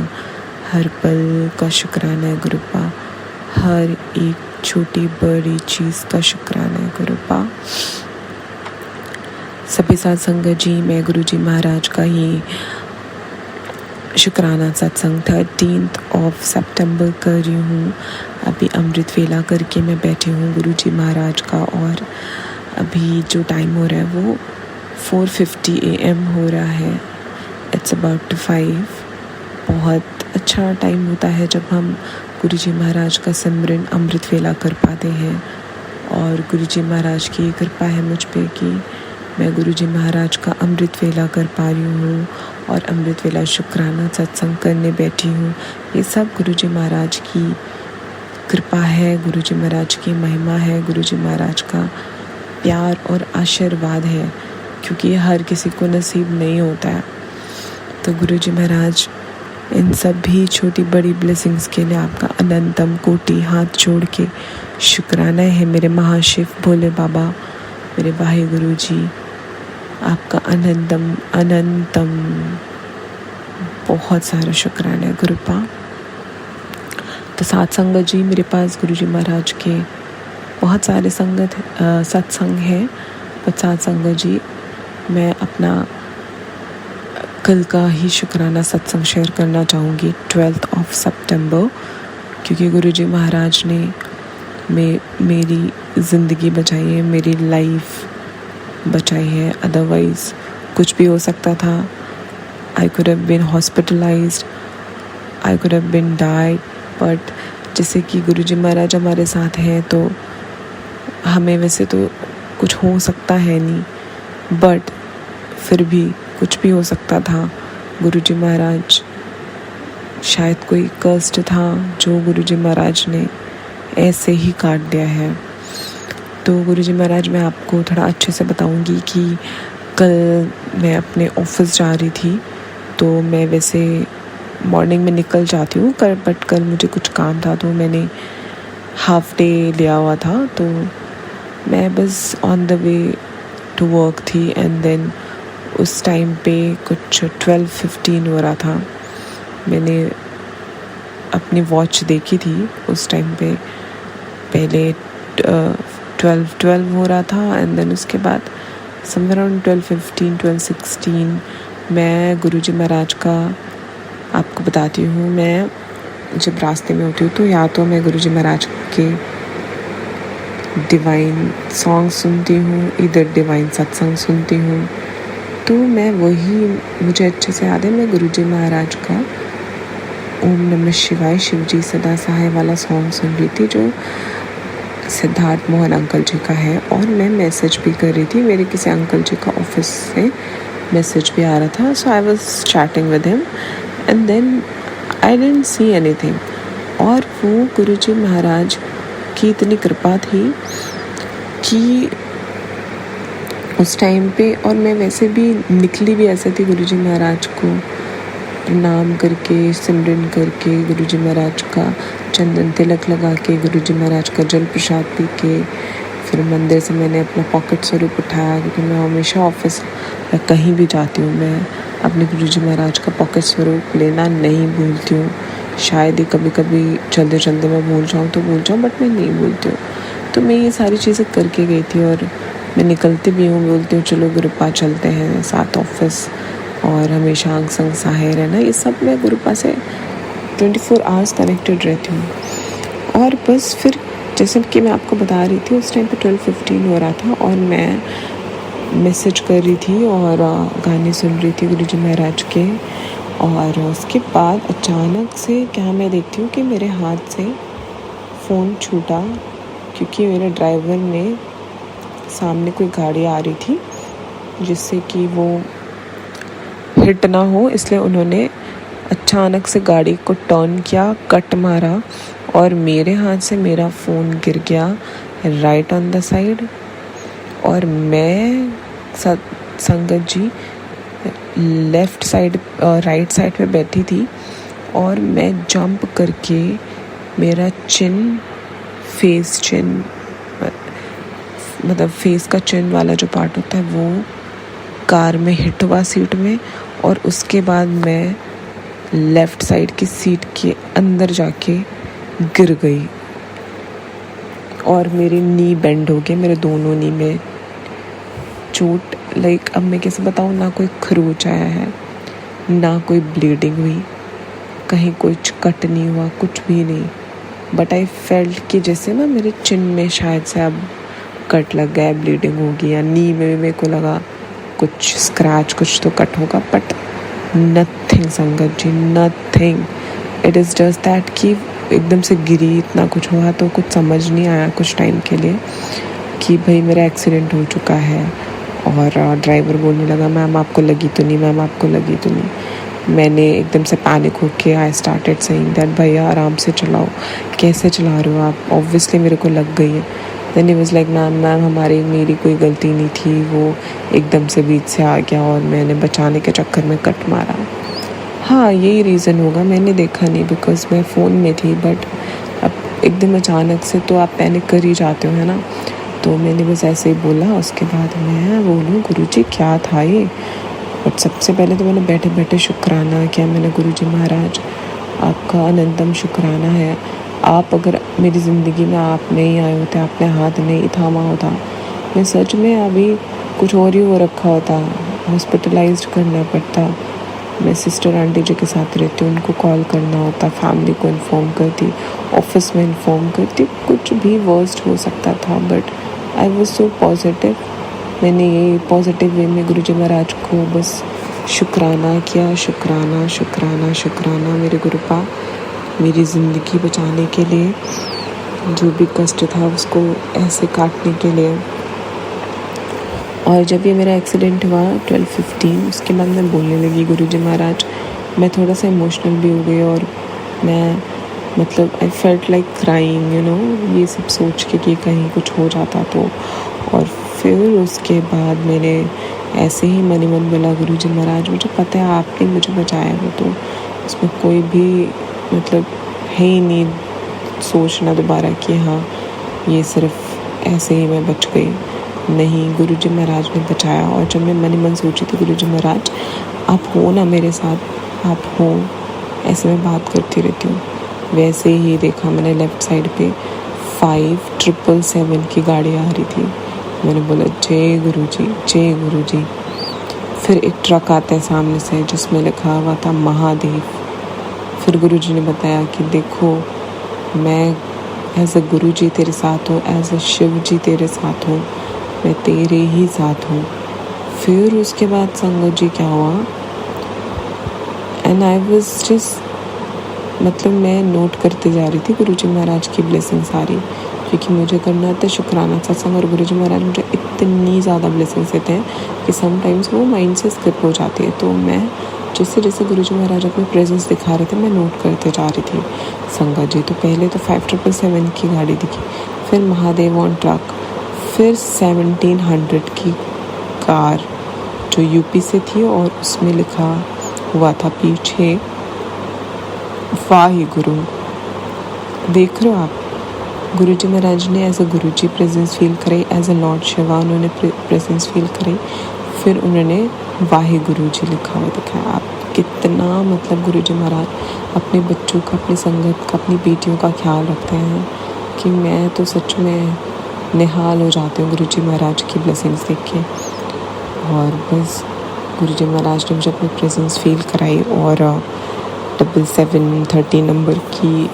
हर पल का शुक्राना गुरुपा, हर एक छोटी बड़ी चीज़ का शुक्राना गुरुपा। सभी साथ संगत जी, मैं गुरु जी महाराज का ही शुक्राना सत्संग 13 सितंबर कर रही हूँ। अभी अमृत वेला करके मैं बैठी हूँ गुरु जी महाराज का, और अभी जो टाइम हो रहा है वो 4:50 AM हो रहा है। It's about 5। बहुत अच्छा टाइम होता है जब हम गुरु जी महाराज का सिमरन अमृत वेला कर पाते हैं, और गुरु जी महाराज की कृपा है मुझ पे कि मैं गुरु जी महाराज का अमृत वेला कर पा रही हूँ और अमृत वेला शुक्राना सत्संग करने बैठी हूँ। ये सब गुरु जी महाराज की कृपा है, गुरु जी महाराज की महिमा है, गुरु जी महाराज का प्यार और आशीर्वाद है, क्योंकि हर किसी को नसीब नहीं होता है। तो गुरु जी महाराज इन सभी छोटी बड़ी ब्लेसिंग्स के लिए आपका अनंतम कोटि हाथ जोड़ के शुक्राना है। मेरे महाशिव भोले बाबा, मेरे वाहे गुरु जी, आपका अनंतम बहुत सारा शुक्राना है गुरुपा। तो साथ संगत जी, मेरे पास गुरु जी महाराज के बहुत सारे सत्संग हैं, पर साथ संगत जी मैं अपना कल का ही शुक्राना सत्संग शेयर करना चाहूँगी 12 सितंबर, क्योंकि गुरु जी महाराज ने मेरी ज़िंदगी बचाई है, मेरी लाइफ बचाई है। अदरवाइज़ कुछ भी हो सकता था। I could have been hospitalised, I could have been died, but जैसे कि गुरु जी महाराज हमारे साथ हैं तो हमें वैसे तो कुछ हो सकता है नहीं, बट फिर भी कुछ भी हो सकता था। गुरु जी महाराज शायद कोई कष्ट था जो गुरु जी महाराज ने ऐसे ही काट दिया है। तो गुरु जी महाराज, मैं आपको थोड़ा अच्छे से बताऊंगी कि कल मैं अपने ऑफिस जा रही थी, तो मैं वैसे मॉर्निंग में निकल जाती हूँ बट कल मुझे कुछ काम था तो मैंने हाफ डे लिया हुआ था। तो मैं बस on the way to work थी, एंड देन उस टाइम पे कुछ 12:15 हो रहा था। मैंने अपनी वॉच देखी थी उस टाइम पे, पहले 12:12 हो रहा था, एंड देन उसके बाद समवेयर अराउंड 12:15 12:16 मैं गुरु जी महाराज का आपको बताती हूँ। मैं जब रास्ते में होती हूँ तो या तो मैं गुरु जी महाराज के डिवाइन सॉन्ग सुनती हूँ, इधर डिवाइन सत्संग सुनती हूँ। तो मैं वही, मुझे अच्छे से याद है, मैं गुरु जी महाराज का ओम नमः शिवाय शिव जी सदा सहाय वाला सॉन्ग सुन रही थी, जो सिद्धार्थ मोहन अंकल जी का है, और मैं मैसेज भी कर रही थी। मेरे किसी अंकल जी का ऑफिस से मैसेज भी आ रहा था, so I was chatting with him, and then I didn't see anything. और वो गुरु जी महाराज की इतनी कृपा थी कि उस टाइम पे, और मैं वैसे भी निकली भी ऐसे थी गुरु जी महाराज को प्रणाम करके, सिमरन करके, गुरु जी महाराज का चंदन तिलक लगा के, गुरु जी महाराज का जल प्रसाद पी के, फिर मंदिर से मैंने अपना पॉकेट स्वरूप उठाया, क्योंकि मैं हमेशा ऑफिस या कहीं भी जाती हूँ मैं अपने गुरु जी महाराज का पॉकेट स्वरूप लेना नहीं भूलती हूँ। शायद ही कभी कभी चलते चलते मैं भूल जाऊँ तो भूल जाऊँ, बट मैं नहीं भूलती हूँ। तो मैं ये सारी चीज़ें करके गई थी, और मैं निकलती भी हूँ, बोलती हूँ चलो गुरुपा चलते हैं साथ ऑफिस, और हमेशा अंग संग सहाय रहना। ये सब मैं गुरुपा से 24 आवर्स कनेक्टेड रहती हूँ। और बस फिर जैसे कि मैं आपको बता रही थी, उस टाइम पे 12:15 हो रहा था, और मैं मैसेज कर रही थी और गाने सुन रही थी गुरु जी महाराज के। और उसके बाद अचानक से क्या मैं देखती हूँ कि मेरे हाथ से फ़ोन छूटा, क्योंकि मेरे ड्राइवर ने सामने कोई गाड़ी आ रही थी जिससे कि वो हिट ना हो, इसलिए उन्होंने अचानक से गाड़ी को टर्न किया, कट मारा, और मेरे हाथ से मेरा फ़ोन गिर गया राइट ऑन द साइड। और मैं संगत जी लेफ़्ट साइड राइट साइड पे बैठी थी, और मैं जंप करके मेरा चिन मतलब फेस का चिन वाला जो पार्ट होता है वो कार में हिट हुआ सीट में, और उसके बाद मैं लेफ़्ट साइड की सीट के अंदर जाके गिर गई, और मेरी नी बेंड हो गया, मेरे दोनों नी में चोट लाइक अब मैं कैसे बताऊँ, ना कोई खरोच आया है, ना कोई ब्लीडिंग हुई, कहीं कुछ कट नहीं हुआ, कुछ भी नहीं। बट आई फेल्ट कि जैसे ना मेरे चिन में शायद से अब कट लग गया, ब्लीडिंग होगी, या नी में भी मेरे को लगा कुछ स्क्रैच, कुछ तो कट होगा, but nothing Sangat ji, nothing. It is just that कि एकदम से गिरी, इतना कुछ हुआ तो कुछ समझ नहीं आया कुछ टाइम के लिए कि भाई मेरा एक्सीडेंट हो चुका है। और ड्राइवर बोलने लगा मैम आपको लगी तो नहीं, मैम आपको लगी तो नहीं। मैंने एकदम से पैनिक होके आई स्टार्टेड सेइंग दैट भैया आराम से चलाओ, कैसे चला रहे हो आप, ऑब्वियसली मेरे को लग गई है। Then he was like ma'am मेरी कोई गलती नहीं थी, वो एकदम से बीच से आ गया और मैंने बचाने के चक्कर में कट मारा। हाँ यही रीज़न होगा, मैंने देखा नहीं बिकॉज मैं फ़ोन में थी। बट अब एकदम अचानक से तो आप पैनिक कर ही जाते हो, है ना। तो मैंने बस ऐसे ही बोला। उसके बाद मैं बोलूँ गुरुजी क्या था ये। बट सबसे पहले तो मैंने बैठे बैठे शुक्राना किया मैंने, गुरुजी महाराज आपका अनंतम शुक्राना है। आप अगर मेरी ज़िंदगी में आप नहीं आए होते, आपने हाथ नहीं थामा होता, मैं सच में अभी कुछ और ही हो रखा होता, हॉस्पिटलाइज्ड करना पड़ता। मैं सिस्टर आंटी जी के साथ रहती हूँ, उनको कॉल करना होता, फैमिली को इन्फॉर्म करती, ऑफिस में इन्फॉर्म करती, कुछ भी वर्स्ट हो सकता था। But I was so positive. मैंने ये पॉजिटिव वे में गुरुजी महाराज को बस शुक्राना किया, शुक्राना शुक्राना शुक्राना मेरे गुरुपा, मेरी ज़िंदगी बचाने के लिए, जो भी कष्ट था उसको ऐसे काटने के लिए। और जब ये मेरा एक्सीडेंट हुआ 12-15, उसके बाद मैं बोलने लगी गुरुजी महाराज, मैं थोड़ा सा इमोशनल भी हो गई और मैं मतलब I felt like crying, you know, ये सब सोच के कि कहीं कुछ हो जाता तो। और फिर उसके बाद मैंने ऐसे ही मन ही मन बोला गुरुजी महाराज मुझे पता है आपने मुझे बचाया, वो तो उसमें कोई भी मतलब है ही नहीं सोचना दोबारा कि हाँ ये सिर्फ ऐसे ही मैं बच गई। नहीं, गुरुजी महाराज ने बचाया। और जब मैं मन ही मन सोची थी गुरुजी महाराज आप हो ना मेरे साथ, आप हो, ऐसे मैं बात करती रहती हूँ। वैसे ही देखा मैंने लेफ़्ट साइड पे 5777 की गाड़ी आ रही थी। मैंने बोला जय गुरुजी, जय गुरुजी। फिर एक ट्रक आता है सामने से जिसमें लिखा हुआ था महादेव। फिर गुरुजी ने बताया कि देखो मैं एज अ गुरुजी तेरे साथ हूँ, एज अ शिव जी तेरे साथ हूँ, मैं तेरे ही साथ हूँ। फिर उसके बाद संगत जी क्या हुआ, एंड आई वाज जस्ट मतलब मैं नोट करते जा रही थी गुरुजी महाराज की ब्लेसिंग सारी, क्योंकि मुझे करना था शुक्राना सत्संग। और गुरुजी महाराज मुझे इतनी ज़्यादा ब्लेसिंग्स देते हैं कि समटाइम्स वो माइंड से स्किप हो जाती है। तो मैं जैसे जैसे गुरुजी महाराज अपनी प्रेजेंस दिखा रहे थे मैं नोट करते जा रही थी संगत जी। तो पहले तो 5777 की गाड़ी दिखी, फिर महादेव ऑन ट्रक, फिर 1700 की कार जो यूपी से थी और उसमें लिखा हुआ था पीछे वाहे गुरु। देख रहे हो आप, गुरुजी महाराज ने as a Guruji presence feel करी, एज अ लॉर्ड शिवा उन्होंने प्रेजेंस फील करी, फिर उन्होंने वाहे गुरु जी लिखा हुआ दिखाया। आप कितना मतलब गुरुजी महाराज अपने बच्चों का, अपनी संगत का, अपनी बेटियों का ख्याल रखते हैं कि मैं तो सच में निहाल हो जाती हूँ गुरुजी महाराज की ब्लेसिंग्स देख के। और बस गुरुजी महाराज ने मुझे अपनी प्रेजेंस फील कराई और 7730 नंबर की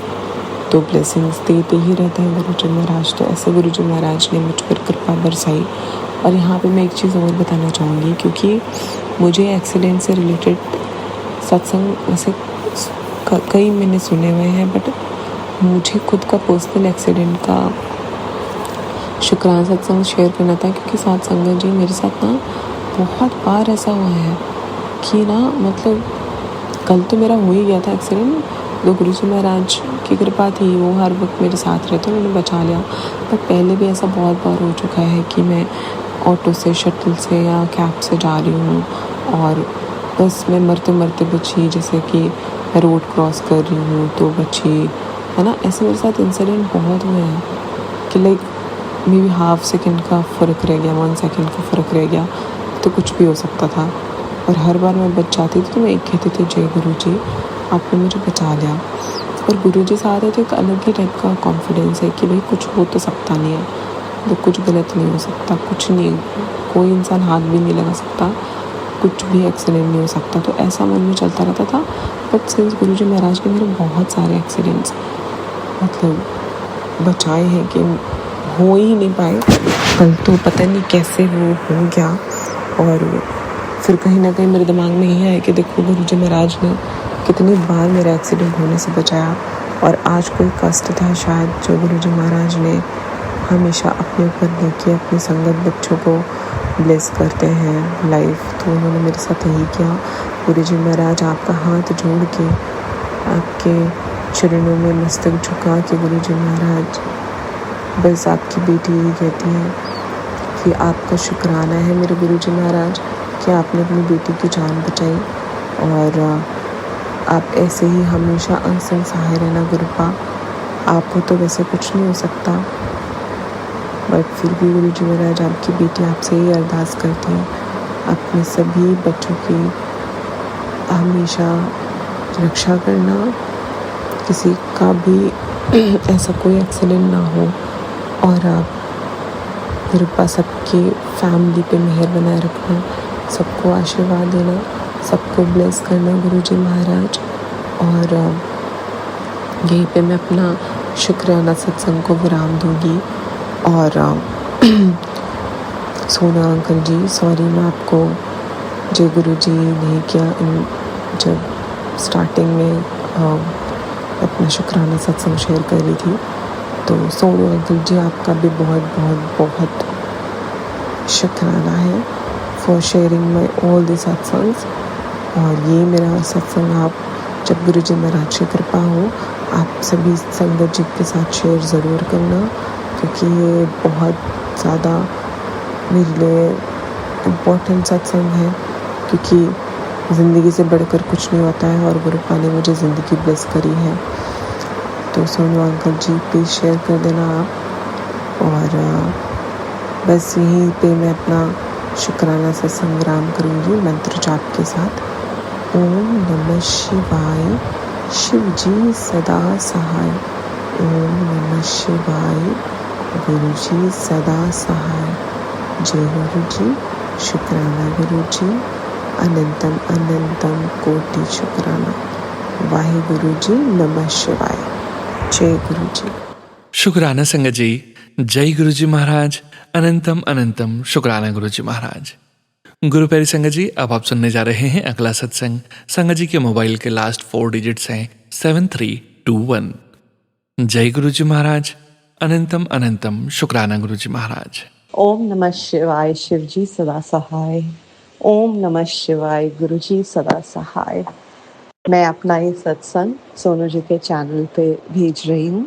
तो ब्लेसिंग्स देते ही रहते हैं गुरुजी महाराज। तो ऐसे गुरुजी महाराज ने मुझ पर कृपा बरसाई। और यहाँ पे मैं एक चीज़ और बताना चाहूँगी, क्योंकि मुझे एक्सीडेंट से रिलेटेड सत्संग वैसे कई मैंने सुने हुए हैं, बट मुझे खुद का पर्सनल एक्सीडेंट का शुक्राना सत्संग शेयर करना था, क्योंकि साथ संगत जी मेरे साथ ना बहुत बार ऐसा हुआ है कि ना मतलब कल तो मेरा हो ही गया था एक्सीडेंट, तो गुरुजी महाराज की कृपा थी, वो हर वक्त मेरे साथ रहते, उन्होंने बचा लिया। पर पहले भी ऐसा बहुत बार हो चुका है कि मैं ऑटो से, शटल से या कैब से जा रही हूँ और बस मैं मरते मरते बची, जैसे कि मैं रोड क्रॉस कर रही हूँ तो बची, है ना। ऐसे मेरे साथ इंसिडेंट बहुत हुए हैं कि like may be half second का फ़र्क रह गया, 1 सेकेंड का फ़र्क रह गया, तो कुछ भी हो सकता था। और हर बार मैं बच जाती थी तो मैं एक कहती थी जय गुरुजी आपने मुझे बचा लिया। और गुरुजी साथ है तो एक अलग ही टाइप का कॉन्फिडेंस है कि भाई कुछ हो तो सकता नहीं है। तो कुछ गलत नहीं हो सकता, कुछ नहीं, कोई इंसान हाथ भी नहीं लगा सकता, कुछ भी एक्सीडेंट नहीं हो सकता। तो ऐसा मन में चलता रहता था। बट सिंस गुरुजी महाराज ने मेरे बहुत सारे एक्सीडेंट्स मतलब बचाए हैं कि हो ही नहीं पाए, कल तो पता नहीं कैसे वो हो गया। और फिर कहीं ना कहीं मेरे दिमाग में यही आया कि देखो गुरुजी महाराज ने कितनी बार मेरा एक्सीडेंट होने से बचाया, और आज कोई कष्ट था शायद जो गुरुजी महाराज ने हमेशा अपने ऊपर लेके अपनी संगत बच्चों को ब्लेस करते हैं लाइफ, तो उन्होंने मेरे साथ यही किया। गुरुजी महाराज आपका हाथ जोड़ के आपके चरणों में मस्तक झुका के गुरुजी महाराज बस आपकी बेटी यही कहती है कि आपका शुक्राना है मेरे गुरुजी महाराज कि आपने अपनी बेटी की जान बचाई, और आप ऐसे ही हमेशा अनसंग सहाय रहना गुरुपा। आप हो तो वैसे कुछ नहीं हो सकता, बट फिर भी गुरुजी महाराज आपकी बेटी आपसे ही अरदास करती है अपने सभी बच्चों की हमेशा रक्षा करना, किसी का भी ऐसा कोई एक्सीडेंट ना हो, और आप गुरुपा सबके फैमिली पे मेहर बनाए रखना, सबको आशीर्वाद देना, सबको ब्लेस करना गुरुजी महाराज। और यहीं पे मैं अपना शुक्राना सत्संग को विराम दूंगी। और सोना अंकल जी सॉरी, मैं आपको जय गुरु जी नहीं किया जब स्टार्टिंग में अपना शुक्राना सत्संग शेयर कर रही थी। तो सोनू अंकल जी आपका भी बहुत बहुत बहुत शुक्राना है for sharing my all the satsangs. और ये मेरा सत्संग आप जब गुरु जी महाराज की कृपा हो आप सभी संगत जी के साथ शेयर ज़रूर करना, क्योंकि ये बहुत ज़्यादा मेरे लिए इम्पोर्टेंट सत्संग है, क्योंकि ज़िंदगी से बढ़कर कुछ नहीं होता है और गुरुपा ने मुझे ज़िंदगी ब्लेस करी है। तो Sonu uncle ji please share कर देना आप। और बस यहीं पे मैं अपना शुक्राना से संग्राम करूँगी मंत्र जाप के साथ। ओम नमः शिवाय, शिव जी सदा सहाय। ओम नमः शिवाय, गुरु जी सदा सहाय। जय गुरु जी, शुक्राना गुरु जी, अनंतम अनंतम कोटि शुक्राना। वाहे गुरु जी, नमः शिवाय। जय गुरु जी। शुक्राना संगत जी, जय गुरु जी महाराज, अनंतम अनंतम शुक्राना गुरु जी महाराज। गुरु प्यारी संगत जी, अब आप सुनने जा रहे हैं अगला सत्संग। संगत जी के मोबाइल के लास्ट 4 डिजिट्स हैं 7321। जय गुरु जी महाराज, अनंतम अनंतम शुक्राना गुरु जी महाराज। ओम नमः शिवाय, शिव जी सदा सहाय। ओम नमः शिवाय, गुरु जी सदा सहाय। मैं अपना ये सत्संग सोनू जी के चैनल पे भेज रही हूँ,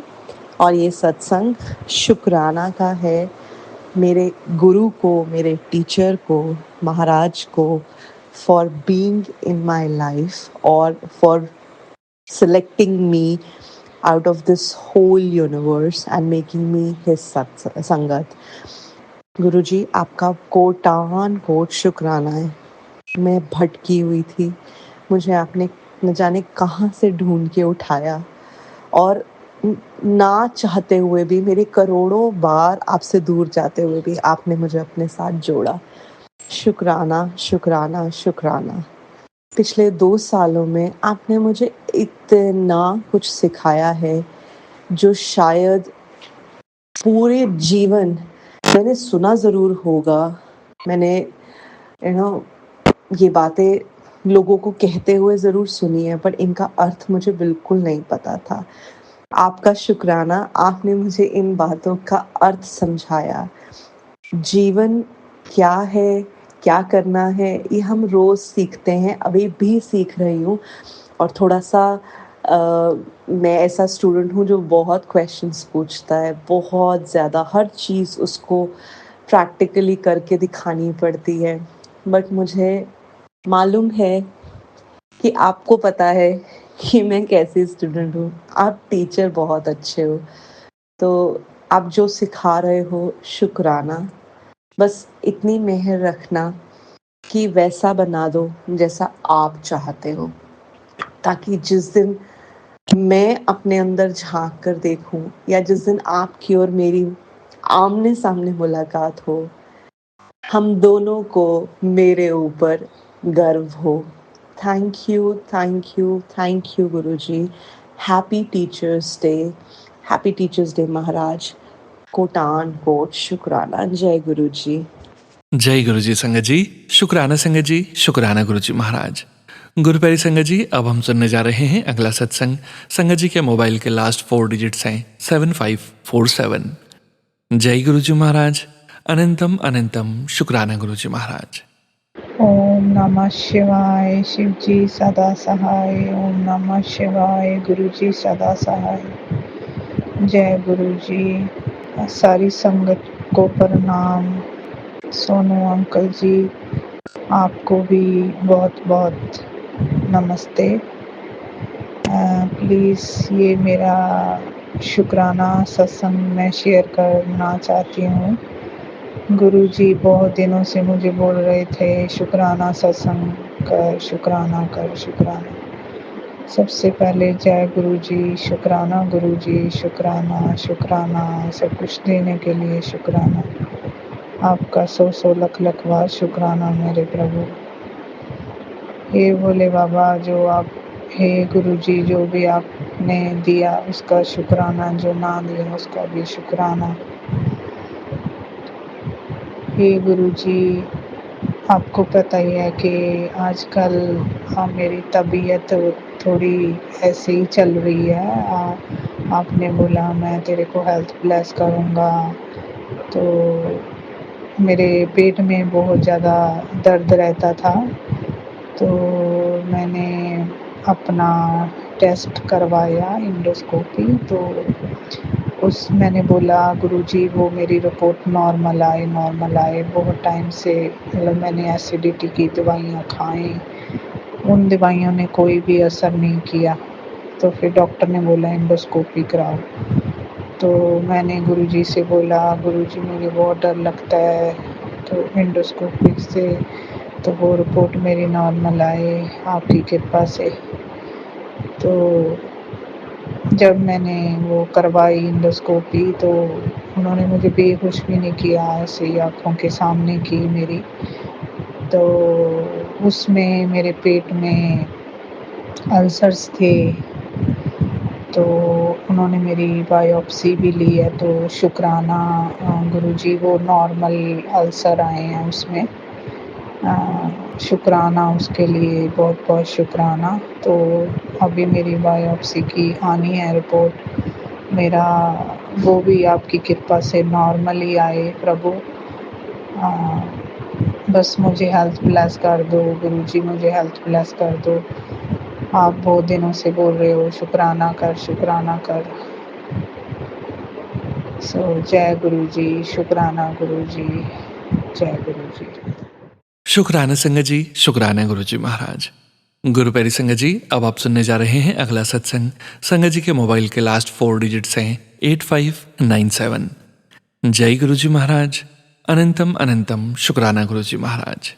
और ये सत्संग शुक्राना का है मेरे गुरु को, मेरे टीचर को, महाराज को, for being in my life और for selecting me out of this whole universe and making me his संगत। गुरुजी आपका कोटान कोट शुक्राना है। मैं भटकी हुई थी, मुझे आपने न जाने कहाँ से ढूंढ के उठाया, और ना चाहते हुए भी, मेरे करोड़ों बार आपसे दूर जाते हुए भी आपने मुझे अपने साथ जोड़ा। शुक्राना शुक्राना शुक्राना। पिछले 2 सालों में आपने मुझे इतना कुछ सिखाया है जो शायद पूरे जीवन मैंने सुना ज़रूर होगा, मैंने ये बातें लोगों को कहते हुए ज़रूर सुनी है, पर इनका अर्थ मुझे बिल्कुल नहीं पता था। आपका शुक्राना, आपने मुझे इन बातों का अर्थ समझाया। जीवन क्या है, क्या करना है, ये हम रोज़ सीखते हैं, अभी भी सीख रही हूँ। और थोड़ा सा मैं ऐसा स्टूडेंट हूँ जो बहुत क्वेश्चंस पूछता है, बहुत ज़्यादा, हर चीज़ उसको प्रैक्टिकली करके दिखानी पड़ती है। बट मुझे मालूम है कि आपको पता है कि मैं कैसी स्टूडेंट हूँ। आप टीचर बहुत अच्छे हो, तो आप जो सिखा रहे हो, शुक्राना। बस इतनी मेहर रखना कि वैसा बना दो जैसा आप चाहते हो, ताकि जिस दिन मैं अपने अंदर झांक कर देखूं, या जिस दिन आपकी और मेरी आमने सामने मुलाकात हो, हम दोनों को मेरे ऊपर गर्व हो। Thank you, thank you, thank you Guruji. Happy teachers day, happy teachers day Maharaj. कोटान कोट शुक्राना। जय गुरुजी। जय गुरु जी संगत जी। शुक्राना संगत जी, शुक्राना गुरु जी महाराज। गुरु प्यारी संगत जी, अब हम सुनने जा रहे हैं अगला सत्संग। संगत जी के मोबाइल के लास्ट 4 डिजिट्स हैं 7547। जय गुरु जी महाराज। अनंतम अनंतम शुक्राना गुरु जी महाराज। ओम नमः शिवाय। शिव जी सदा सहाय। ओम नमः शिवाय। गुरु जी सदा सहाय। जय गुरु जी। सारी संगत को प्रणाम। सोनू अंकल जी, आपको भी बहुत बहुत नमस्ते। प्लीज़ ये मेरा शुक्राना सत्संग मैं शेयर करना चाहती हूँ। गुरुजी बहुत दिनों से मुझे बोल रहे थे शुक्राना सत्संग कर, शुक्राना कर, शुक्राना। सबसे पहले जय गुरुजी, शुक्राना गुरुजी, शुक्राना शुक्राना, सब कुछ देने के लिए शुक्राना। आपका 100 लख लख बार शुक्राना मेरे प्रभु। हे भोले बाबा, जो आप, हे गुरुजी, जो भी आपने दिया उसका शुक्राना, जो ना दिया उसका भी शुक्राना। हे गुरुजी, आपको पता ही है कि आजकल मेरी तबीयत थोड़ी ऐसे ही चल रही है। आपने बोला मैं तेरे को हेल्थ ब्लेस करूँगा, तो मेरे पेट में बहुत ज़्यादा दर्द रहता था। तो मैंने अपना टेस्ट करवाया, इंडोस्कोपी। तो मैंने बोला गुरुजी वो मेरी रिपोर्ट नॉर्मल आए, नॉर्मल आए। बहुत टाइम से मतलब मैंने एसिडिटी की दवाइयाँ खाई, उन दवाइयों ने कोई भी असर नहीं किया। तो फिर डॉक्टर ने बोला इंडोस्कोपी कराओ। तो मैंने गुरुजी से बोला गुरुजी मुझे बहुत डर लगता है, तो इंडोस्कोपी से तो वो रिपोर्ट मेरी नॉर्मल आए आपकी कृपा से। तो जब मैंने वो करवाई इंडोस्कोपी तो उन्होंने मुझे बेहोश भी नहीं किया, ऐसे ही आँखों के सामने की मेरी। तो उसमें मेरे पेट में अल्सर्स थे, तो उन्होंने मेरी बायोप्सी भी ली है। तो शुक्राना गुरुजी, वो नॉर्मल अल्सर आए हैं उसमें। शुक्राना उसके लिए, बहुत बहुत शुक्राना। तो अभी मेरी बायोप्सी की आनी है रिपोर्ट, मेरा वो भी आपकी कृपा से नॉर्मल ही आए प्रभु। बस मुझे हेल्थ ब्लेस कर दो गुरुजी, मुझे हेल्थ ब्लेस कर दो। आप बहुत दिनों से बोल रहे हो शुक्राना कर, शुक्राना कर। सो जय गुरुजी, शुक्राना गुरुजी, जय गुरुजी। शुक्राना संगत जी, शुक्राना गुरु जी महाराज। गुरु प्यारी संगत जी, अब आप सुनने जा रहे हैं अगला सत्संग। संगत जी के मोबाइल के लास्ट 4 डिजिट्स हैं 8597। जय गुरु जी महाराज। अनंतम अनंतम शुक्राना गुरु जी महाराज।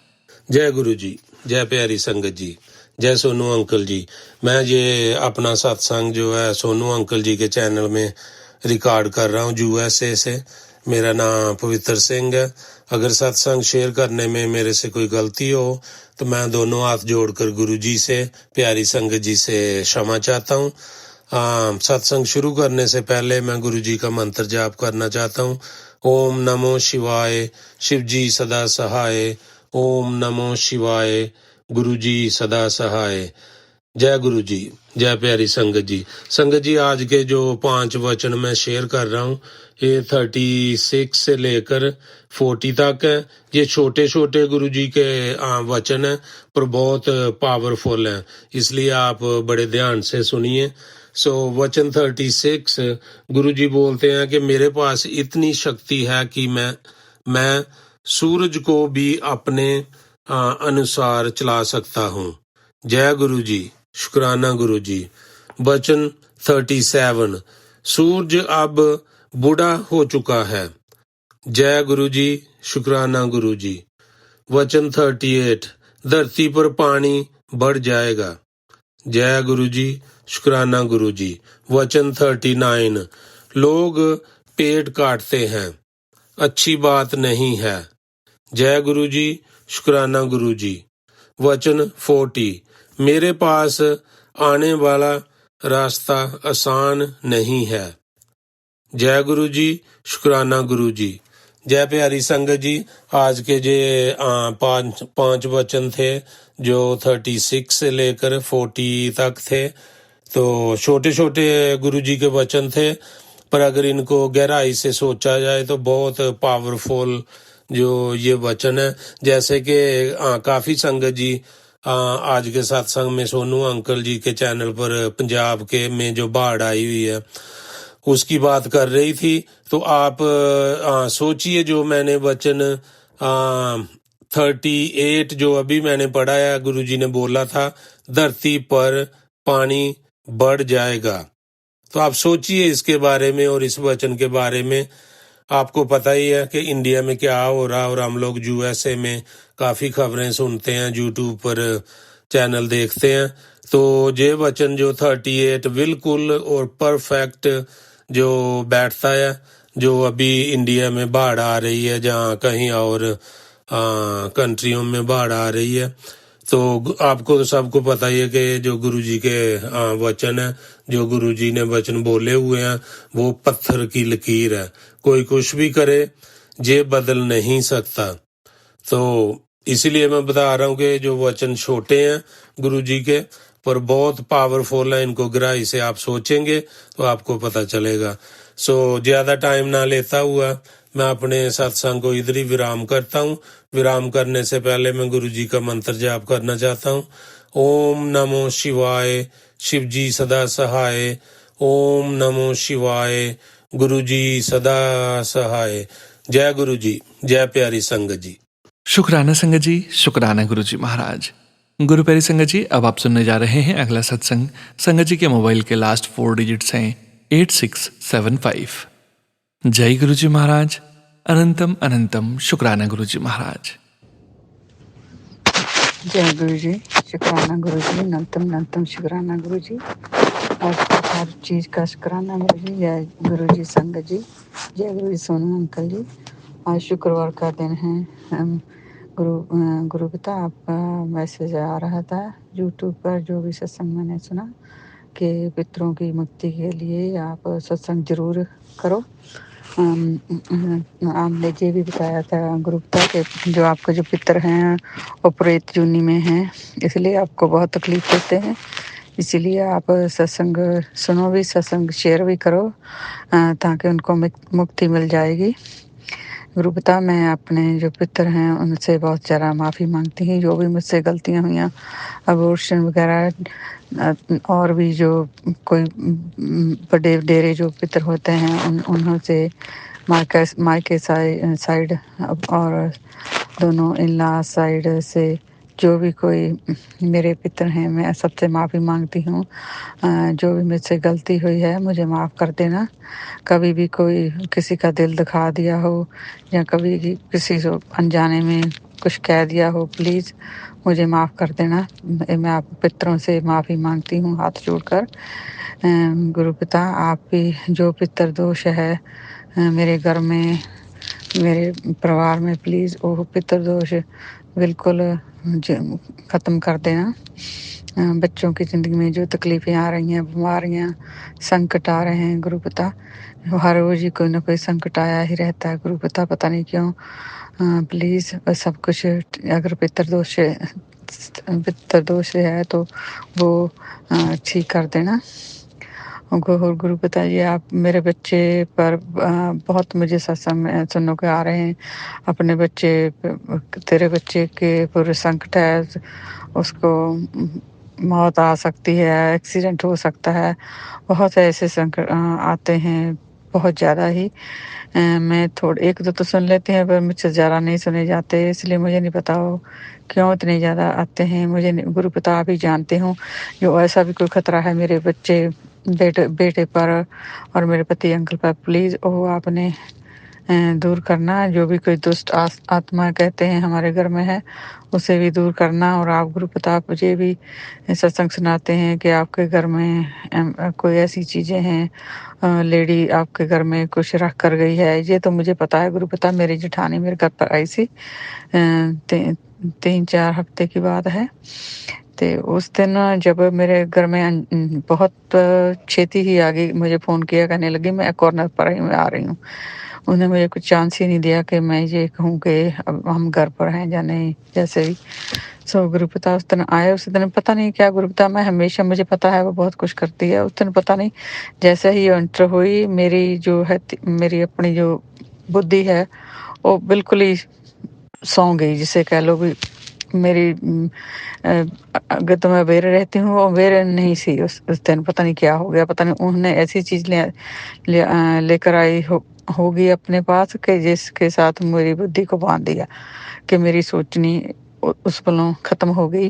जय गुरु जी, जय प्यारी संगत जी, जय सोनू अंकल जी। मैं ये अपना सत्संग जो है सोनू अंकल जी के चैनल में रिकॉर्ड कर रहा हूँ यूएसए से। मेरा नाम पवित्र सिंह है। अगर सत्संग शेयर करने में मेरे से कोई गलती हो तो मैं दोनों हाथ जोड़कर गुरु जी से, प्यारी संगत जी से क्षमा चाहता हूँ। सत्संग शुरू करने से पहले मैं गुरु जी का मंत्र जाप करना चाहता हूँ। ओम नमो शिवाय, शिव जी सदा सहाय। ओम नमो शिवाय, गुरु जी सदा सहाय। जय गुरु जी, जय प्यारी संगत जी। संगत जी, आज के जो 5 वचन मैं शेयर कर रहा हूँ ये 36 से लेकर 40 तक है। ये छोटे छोटे गुरु जी के वचन हैं पर बहुत पावरफुल हैं, इसलिए आप बड़े ध्यान से सुनिए। वचन 36, गुरु जी बोलते हैं कि मेरे पास इतनी शक्ति है कि मैं सूरज को भी अपने अनुसार चला सकता हूँ। जय गुरु जी, शुक्राना गुरु जी। वचन 37, सूरज अब बूढ़ा हो चुका है। जय गुरु जी, शुक्राना गुरु जी। वचन 38, धरती पर पानी बढ़ जाएगा। जय गुरु जी, शुक्राना गुरु जी। वचन 39, लोग पेड़ काटते हैं। अच्छी बात नहीं है। जय गुरु जी, शुक्राना गुरु जी। वचन 40, मेरे पास आने वाला रास्ता आसान नहीं है। जय गुरु जी, शुक्राना गुरु जी। जय प्यारी संगत जी, आज के जे पांच वचन थे जो 36 से लेकर 40 तक थे, तो छोटे छोटे गुरु जी के वचन थे, पर अगर इनको गहराई से सोचा जाए तो बहुत पावरफुल जो ये वचन है। जैसे कि काफी संगत जी आज के सत्संग में सोनू अंकल जी के चैनल पर पंजाब के में जो बाढ़ आई हुई है उसकी बात कर रही थी, तो आप सोचिए जो मैंने वचन 38 जो अभी मैंने पढ़ा है, गुरुजी ने बोला था धरती पर पानी बढ़ जाएगा। तो आप सोचिए इसके बारे में और इस वचन के बारे में। आपको पता ही है कि इंडिया में क्या हो रहा, और हम लोग यूएसए में काफी खबरें सुनते हैं, यूट्यूब पर चैनल देखते हैं। तो ये वचन जो 38 बिल्कुल और परफेक्ट जो बैठता है, जो अभी इंडिया में बाढ़ आ रही है, जहाँ कहीं और कंट्रियों में बाढ़ आ रही है। तो आपको सबको पता ही है कि जो गुरुजी के वचन है, जो गुरुजी ने वचन बोले हुए हैं, वो पत्थर की लकीर है। कोई कुछ भी करे ये बदल नहीं सकता। तो इसीलिए मैं बता रहा हूँ कि जो वचन छोटे हैं गुरुजी के, पर बहुत पावरफुल है। इनको गहराई से आप सोचेंगे तो आपको पता चलेगा। सो ज्यादा टाइम ना लेता हुआ मैं अपने सत्संग को इधर ही विराम करता हूँ। विराम करने से पहले मैं गुरुजी का मंत्र जाप करना चाहता हूँ। ओम नमो शिवाय, शिव जी सदा सहाय। ओम नमो शिवाय, गुरुजी सदा सहाय। जय गुरु जी, जय प्यारी संगत जी। शुक्राना संगत जी, शुक्राना गुरु जी महाराज। गुरु प्यारी संगत जी, अब आप सुनने जा रहे हैं अगला सत्संग। संगत जी के मोबाइल के लास्ट 4 डिजिट्स हैं 8675। जय गुरु जी महाराज, अनंतम अनंतम शुक्राना गुरु जी महाराज। जय गुरु जी, शुक्राना गुरु जी, अनंतम अनंतम शुक्राना गुरु जी, और हर चीज़ का शुक्राना गुरु जी। जय गुरु जी संगत जी, जय गुरु जी सोनू अंकल जी। आज शुक्रवार का दिन है। गुरु पिता आपका मैसेज आ रहा था यूट्यूब पर, जो भी सत्संग मैंने सुना कि पितरों की मुक्ति के लिए आप सत्संग जरूर करो। आपने ये भी बताया था गुरु पिता के जो आपके जो पितर हैं वो प्रेत जूनी में हैं, इसलिए आपको बहुत तकलीफ देते हैं। इसीलिए आप सत्संग सुनो भी, सत्संग शेयर भी करो, ताकि उनको मुक्ति मिल जाएगी। गुरु पिता, मैं अपने जो पितर हैं उनसे बहुत ज़्यादा माफ़ी मांगती हूँ। जो भी मुझसे गलतियाँ हुई, अबॉर्शन वगैरह, और भी जो कोई बड़े डेरे जो पितर होते हैं उनसे मायके साइड और दोनों इनला साइड से जो भी कोई मेरे पितर हैं, मैं सबसे माफ़ी मांगती हूँ। जो भी मुझसे गलती हुई है मुझे माफ़ कर देना। कभी भी कोई किसी का दिल दुखा दिया हो या कभी किसी को अनजाने में कुछ कह दिया हो, प्लीज़ मुझे माफ़ कर देना। मैं आप पितरों से माफ़ी मांगती हूँ हाथ जोड़कर। गुरु पिता, आप भी जो पितर दोष है मेरे घर में, मेरे परिवार में, प्लीज़ वो पितर दोष बिल्कुल ख़त्म कर देना। बच्चों की ज़िंदगी में जो तकलीफ़ें आ रही हैं, बीमारियाँ, संकट आ रहे हैं गुरु पिता, हर रोज़ ही कोई ना कोई संकट आया ही रहता है गुरु पिता, पता नहीं क्यों। प्लीज़ सब कुछ अगर पितर दोष है तो वो ठीक कर देना। गुरु पिता जी, आप मेरे बच्चे पर बहुत मुझे सत्संग में सुनने को आ रहे हैं। अपने बच्चे, तेरे बच्चे के पूरे संकट है, उसको मौत आ सकती है, एक्सीडेंट हो सकता है, बहुत ऐसे संकट आते हैं, बहुत ज़्यादा ही। मैं थोड़े एक दो तो सुन लेती हैं, पर मुझसे ज़्यादा नहीं सुने जाते, इसलिए मुझे नहीं पता हो क्यों इतने ज़्यादा आते हैं। मुझे गुरु पिता आप ही जानते हो। जो ऐसा भी कोई खतरा है मेरे बेटे पर और मेरे पति अंकल पर, प्लीज़ वो आपने दूर करना, जो भी कोई दुष्ट आत्मा कहते हैं हमारे घर में है, उसे भी दूर करना। और आप गुरु प्रताप मुझे भी सत्संग सुनाते हैं कि आपके घर में कोई ऐसी चीज़ें हैं, लेडी आपके घर में कुछ रख कर गई है। ये तो मुझे पता है गुरु प्रताप, मेरी जेठानी मेरे घर पर आई सी 3-4 हफ्ते की बात है। तो उस दिन जब मेरे घर में बहुत छेती ही आ गई, मुझे फ़ोन किया, कहने लगी मैं कॉर्नर पर ही मैं आ रही हूँ। उन्होंने मुझे कुछ चांस ही नहीं दिया कि मैं ये कहूँ कि अब हम घर पर हैं या नहीं। जैसे ही सो गुरुपिता उस दिन आए, उस दिन पता नहीं क्या गुरुपिता, मैं हमेशा मुझे पता है वो बहुत कुछ करती है। उस दिन पता नहीं जैसे ही एंटर हुई, मेरी जो है मेरी अपनी जो बुद्धि है वो बिल्कुल ही सौ गई, जिसे कह लो भी मेरी अगर तो मैं अवेयर रहती हूँ, वो अवेयर नहीं सी उस दिन। पता नहीं क्या हो गया, पता नहीं उन्होंने ऐसी चीज़ लेकर आई होगी अपने पास कि जिसके साथ मेरी बुद्धि को बांध दिया कि मेरी सोचनी उस पलों ख़त्म हो गई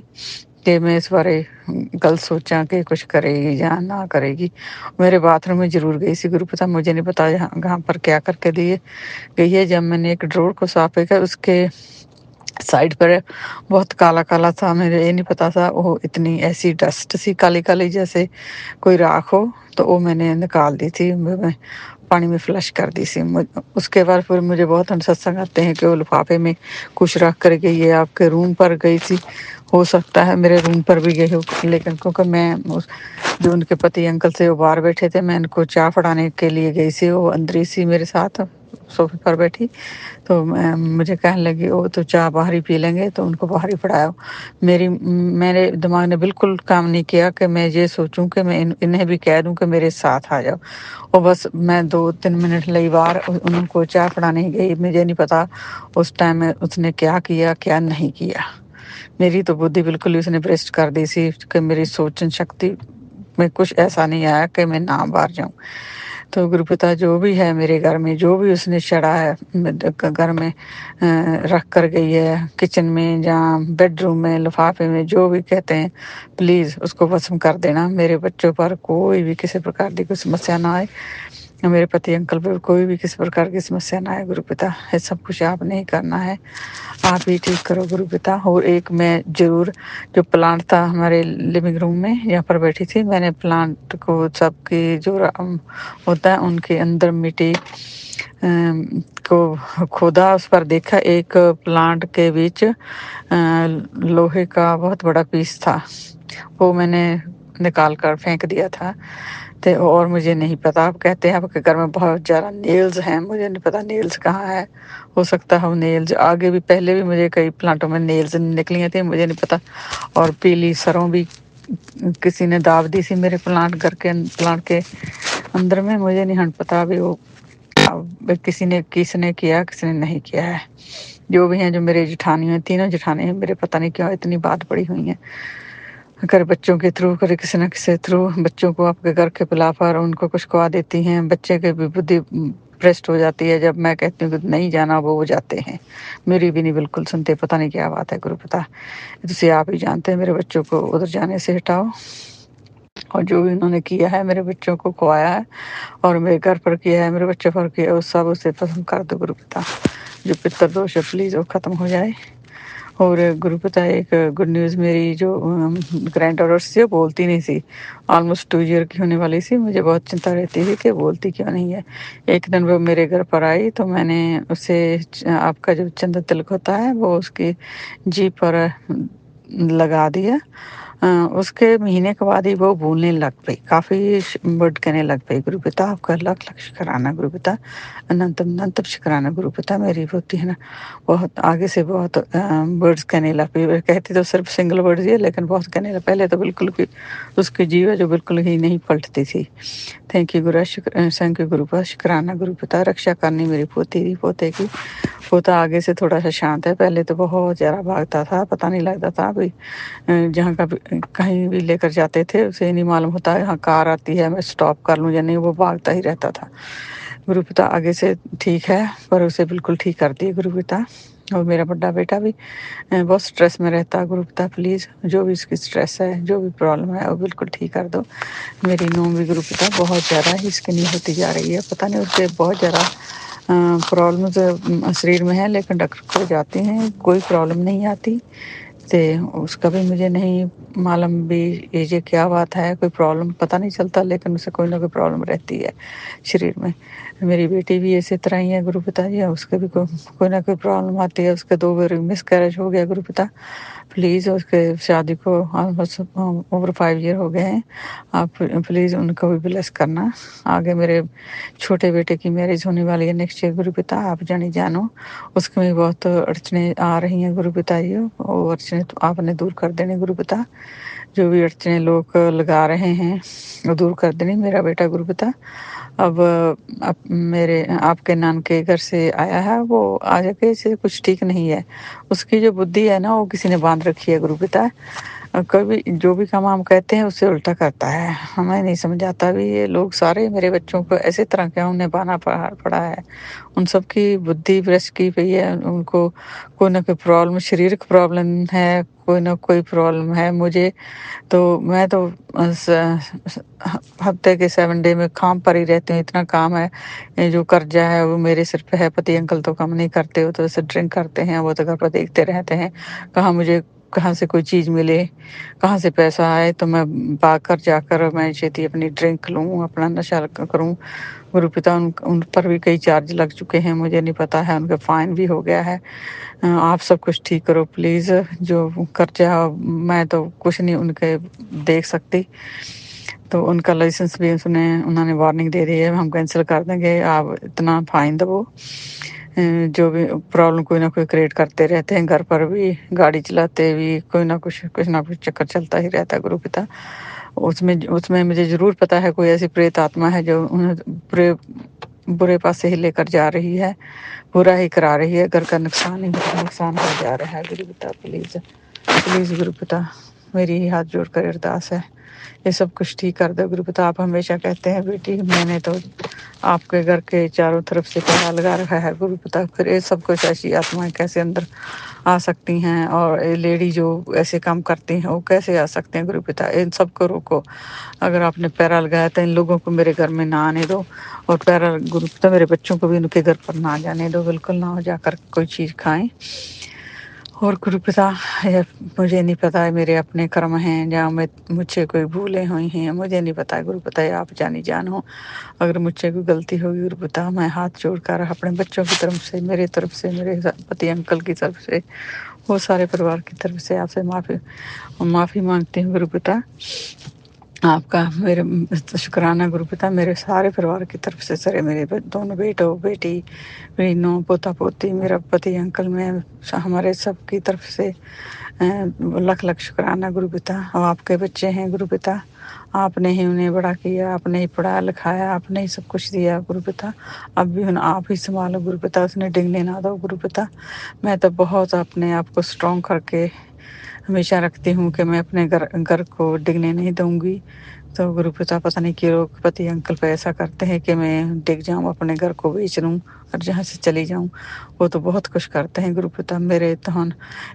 कि मैं इस बारे गलत सोचा कि कुछ करेगी या ना करेगी। मेरे बाथरूम में ज़रूर गई सी गुरुपिता, मुझे नहीं पता यहाँ पर क्या करके दिए गई है। जब मैंने एक ड्रॉर को साफ किया, उसके साइड पर बहुत काला-काला था, मुझे ये नहीं पता था वो इतनी ऐसी डस्ट सी काली-काली जैसे कोई राख हो, तो वो मैंने निकाल दी थी, मैं पानी में फ्लश कर दी थी। उसके बाद फिर मुझे बहुत सत्संग आते हैं कि वो लिफाफे में कुछ रख कर गई है, आपके रूम पर गई थी। हो सकता है मेरे रूम पर भी गई हो, लेकिन क्योंकि मैं जो उनके पति अंकल से वो बाहर बैठे थे, मैं इनको चाय फड़ाने के लिए गई थी, वो अंदर ही सी मेरे साथ सोफे पर बैठी। तो मुझे कहने लगी वो तो चाय बाहर ही पी लेंगे, तो उनको बाहर ही पड़ाया। मेरे दिमाग ने बिल्कुल काम नहीं किया कि मैं ये सोचूं कि मैं इन्हें भी कह दूं कि मेरे साथ आ जाओ। और बस मैं 2-3 मिनट ਲਈ बाहर उनको चाय फड़ाने ही गई। मुझे नहीं पता उस टाइम में उसने क्या किया क्या नहीं किया। मेरी तो बुद्धि बिल्कुल ही उसने भ्रष्ट कर दी थी कि मेरी सोचन शक्ति में कुछ ऐसा नहीं आया कि मैं ना बाहर जाऊं। तो गुरुपिता जो भी है मेरे घर में, जो भी उसने चढ़ा है घर में रख कर गई है, किचन में या बेडरूम में लिफाफे में, जो भी कहते हैं, प्लीज़ उसको भस्म कर देना। मेरे बच्चों पर कोई भी किसी प्रकार की कोई समस्या ना आए, मेरे पति अंकल पर कोई भी किसी प्रकार की समस्या ना आए। गुरुपिता ये सब कुछ आपने ही करना है, आप ही ठीक करो गुरुपिता। और एक मैं ज़रूर जो प्लांट था हमारे लिविंग रूम में यहाँ पर बैठी थी, मैंने प्लांट को सबकी जो होता है उनके अंदर मिट्टी को खोदा, उस पर देखा एक प्लांट के बीच लोहे का बहुत बड़ा पीस था, वो मैंने निकाल कर फेंक दिया था। तो और मुझे नहीं पता, आप कहते हैं आपके घर में बहुत ज़्यादा नेल्स हैं, मुझे नहीं पता नेल्स कहाँ है। हो सकता है वो नेल्स आगे भी पहले भी मुझे कई प्लांटों में नेल्स निकली थी, मुझे नहीं पता। और पीली सरों भी किसी ने दाव दी थी मेरे प्लांट के अंदर में, मुझे नहीं पता अभी वो किसने किया किसने नहीं किया है। जो भी हैं, जो मेरे जेठानी हैं, तीनों जेठानी हैं मेरे, पता नहीं क्यों इतनी बात पड़ी हुई है। अगर बच्चों के थ्रू करे किसी न किसी थ्रू बच्चों को आपके घर के पिला पर उनको कुछ खुआ देती हैं, बच्चे के भी बुद्धि भ्रष्ट हो जाती है। जब मैं कहती हूँ कि नहीं जाना, वो जाते हैं, मेरी भी नहीं बिल्कुल सुनते। पता नहीं क्या बात है गुरुपिता, तुझे आप ही जानते हैं। मेरे बच्चों को उधर जाने से हटाओ, और जो भी उन्होंने किया है मेरे बच्चों को खुआया है और मेरे घर पर किया है, मेरे बच्चों पर किया है, उस सब उसे पसंद कर दो गुरुपिता। जो पितर दोष है प्लीज़ वो ख़त्म हो जाए। और गुरुपिता एक गुड न्यूज़, मेरी जो ग्रैंड डॉटर थी वो बोलती नहीं थी, ऑलमोस्ट 2 ईयर की होने वाली थी। मुझे बहुत चिंता रहती थी कि बोलती क्यों नहीं है। एक दिन वो मेरे घर पर आई तो मैंने उसे आपका जो चंदन तिलक होता है वो उसकी जीभ पर लगा दिया। उसके महीने के बाद ही वो बोलने लग पई, काफ़ी वर्ड कहने लग पई। गुरुपिता आपका लाख लाख शुक्राना गुरुपिता, अनंतम अनंतम शुक्राना गुरुपिता। मेरी होती है ना बहुत आगे से बहुत वर्ड्स कहने लग पई। कहती तो सिर्फ सिंगल वर्ड्स ही है, लेकिन बहुत कहने लग। पहले तो बिल्कुल भी उसकी जीव जो बिल्कुल ही नहीं पलटती थी। थैंक यू थैंक यू गुरुपिता, शुक्राना गुरुपिता। रक्षा करनी मेरी पोते की। पोता आगे से थोड़ा सा शांत है, पहले तो बहुत ज़्यादा भागता था, पता नहीं लगता था अभी जहाँ का कहीं भी लेकर जाते थे उसे नहीं मालूम होता है यहाँ कार आती है मैं स्टॉप कर लूँ या नहीं, वो भागता ही रहता था। गुरुपिता आगे से ठीक है, पर उसे बिल्कुल ठीक कर दिए गुरुपिता। और मेरा बड़ा बेटा भी बहुत स्ट्रेस में रहता है गुरुपिता। प्लीज़ जो भी इसकी स्ट्रेस है, जो भी प्रॉब्लम है, वो बिल्कुल ठीक कर दो। मेरी नूंह भी गुरुपिता बहुत ज़्यादा ही स्किनी होती जा रही है, पता नहीं उसके बहुत ज़्यादा प्रॉब्लम्स शरीर में है, लेकिन डॉक्टर को जाते हैं, कोई प्रॉब्लम नहीं आती। तो उसका भी मुझे नहीं मालूम भी ये क्या बात है, कोई प्रॉब्लम पता नहीं चलता, लेकिन उसे कोई ना कोई प्रॉब्लम रहती है शरीर में। मेरी बेटी भी इसी तरह ही है गुरु पिता जी, उसके भी कोई ना कोई प्रॉब्लम आती है। उसके 2 बार मिसकैरेज हो गया गुरु पिता। प्लीज़ उसके शादी को ऑलमोस्ट ओवर 5 ईयर हो गए हैं। आप प्लीज़ उनको भी ब्लेस करना। आगे मेरे छोटे बेटे की मैरिज होने वाली है नेक्स्ट ईयर गुरु पिता, आप जानो। उसमें भी बहुत अड़चने आ रही हैं गुरु पिता जी, वो अड़चने तो आपने दूर कर देने गुरु पिता। जो भी अड़चने लोग लगा रहे हैं वो दूर कर देनी मेरा बेटा गुरु पिता। अब मेरे आपके नान के घर से आया है, वो आगे के से कुछ ठीक नहीं है। उसकी जो बुद्धि है ना, वो किसी ने बांध रखी है गुरु पिता। कभी जो भी काम हम कहते हैं उससे उल्टा करता है। हमें नहीं समझ आता भी ये लोग सारे मेरे बच्चों को ऐसे तरह का उन्हें बाना पड़ा है। उन सब की बुद्धि भ्रष्ट की गई है। उनको कोई ना कोई प्रॉब्लम, शारीरिक प्रॉब्लम है, कोई ना कोई प्रॉब्लम है। मुझे तो मैं तो हफ्ते के 7 डे में काम पर ही रहती हूँ, इतना काम है। ये जो कर्जा है वो मेरे सिर पे है। पति अंकल तो काम नहीं करते, वो तो ऐसे ड्रिंक करते हैं, वो तो घर पर देखते रहते हैं कहाँ से कोई चीज़ मिले, कहाँ से पैसा आए, तो मैं भाग कर जाकर मैं छेती अपनी ड्रिंक लूँ, अपना नशा करूँ गुरु पिता। उन पर भी कई चार्ज लग चुके हैं, मुझे नहीं पता है, उनका फाइन भी हो गया है। आप सब कुछ ठीक करो प्लीज़। जो कर्जा मैं तो कुछ नहीं उनके देख सकती, तो उनका लाइसेंस भी उन्होंने वार्निंग दे दी है, हम कैंसिल कर देंगे, आप इतना फाइन दो। जो भी प्रॉब्लम कोई ना कोई क्रिएट करते रहते हैं, घर पर भी गाड़ी चलाते भी कुछ ना कुछ चक्कर चलता ही रहता है गुरु पिता। उसमें मुझे ज़रूर पता है कोई ऐसी प्रेत आत्मा है जो उन्हें बुरे पासे ही लेकर जा रही है, बुरा ही करा रही है, घर का नुकसान हो जा रहा है गुरु पिता। प्लीज़ गुरु पिता, मेरी हाथ जोड़कर अरदास है, ये सब कुछ ठीक कर दो गुरु पिता। आप हमेशा कहते हैं बेटी, मैंने तो आपके घर के चारों तरफ से पहरा लगा रखा है गुरु पिता, फिर ये सब कुछ ऐसी आत्माएं कैसे अंदर आ सकती हैं, और ये लेडी जो ऐसे काम करती हैं वो कैसे आ सकते हैं गुरु पिता। इन सब को रोको। अगर आपने पैरा लगाया तो इन लोगों को मेरे घर में ना आने दो, और पैरा गुरु पिता मेरे बच्चों को भी उनके घर पर ना जाने दो, बिल्कुल ना हो जाकर कोई चीज़ खाएं। और गुरु पिता, ये मुझे नहीं पता है, मेरे अपने कर्म हैं जहाँ मुझसे कोई भूलें हुई हैं, मुझे नहीं पता है गुरु पिता, आप जानो। अगर मुझसे कोई गलती होगी गुरु पिता, मैं हाथ जोड़कर अपने बच्चों की तरफ से, मेरे तरफ से, मेरे पति अंकल की तरफ से, वो सारे परिवार की तरफ से आपसे माफ़ी मांगती हूँ गुरु पिता। आपका मेरे शुक्राना गुरु पिता, मेरे सारे परिवार की तरफ से, सारे मेरे दोनों बेटी, मेरी नौ पोता पोती, मेरा पति अंकल, मैं, हमारे सब की तरफ से लख शुक्राना गुरु पिता। और आपके बच्चे हैं गुरु पिता, आपने ही उन्हें बड़ा किया, आपने ही पढ़ाया लिखाया, आपने ही सब कुछ दिया गुरु पिता। अब भी आप ही संभालो गुरु पिता, उसने डिगने ना दो गुरु पिता। मैं तो बहुत अपने आप को स्ट्रॉन्ग करके हमेशा रखती हूँ कि मैं अपने घर को डिगने नहीं दूंगी। तो गुरु पिता, पता नहीं क्यों पति अंकल पे ऐसा करते हैं कि मैं डिग जाऊँ, अपने घर को बेच लूँ और जहाँ से चली जाऊँ। वो तो बहुत कुछ करते हैं गुरु पिता, मेरे तो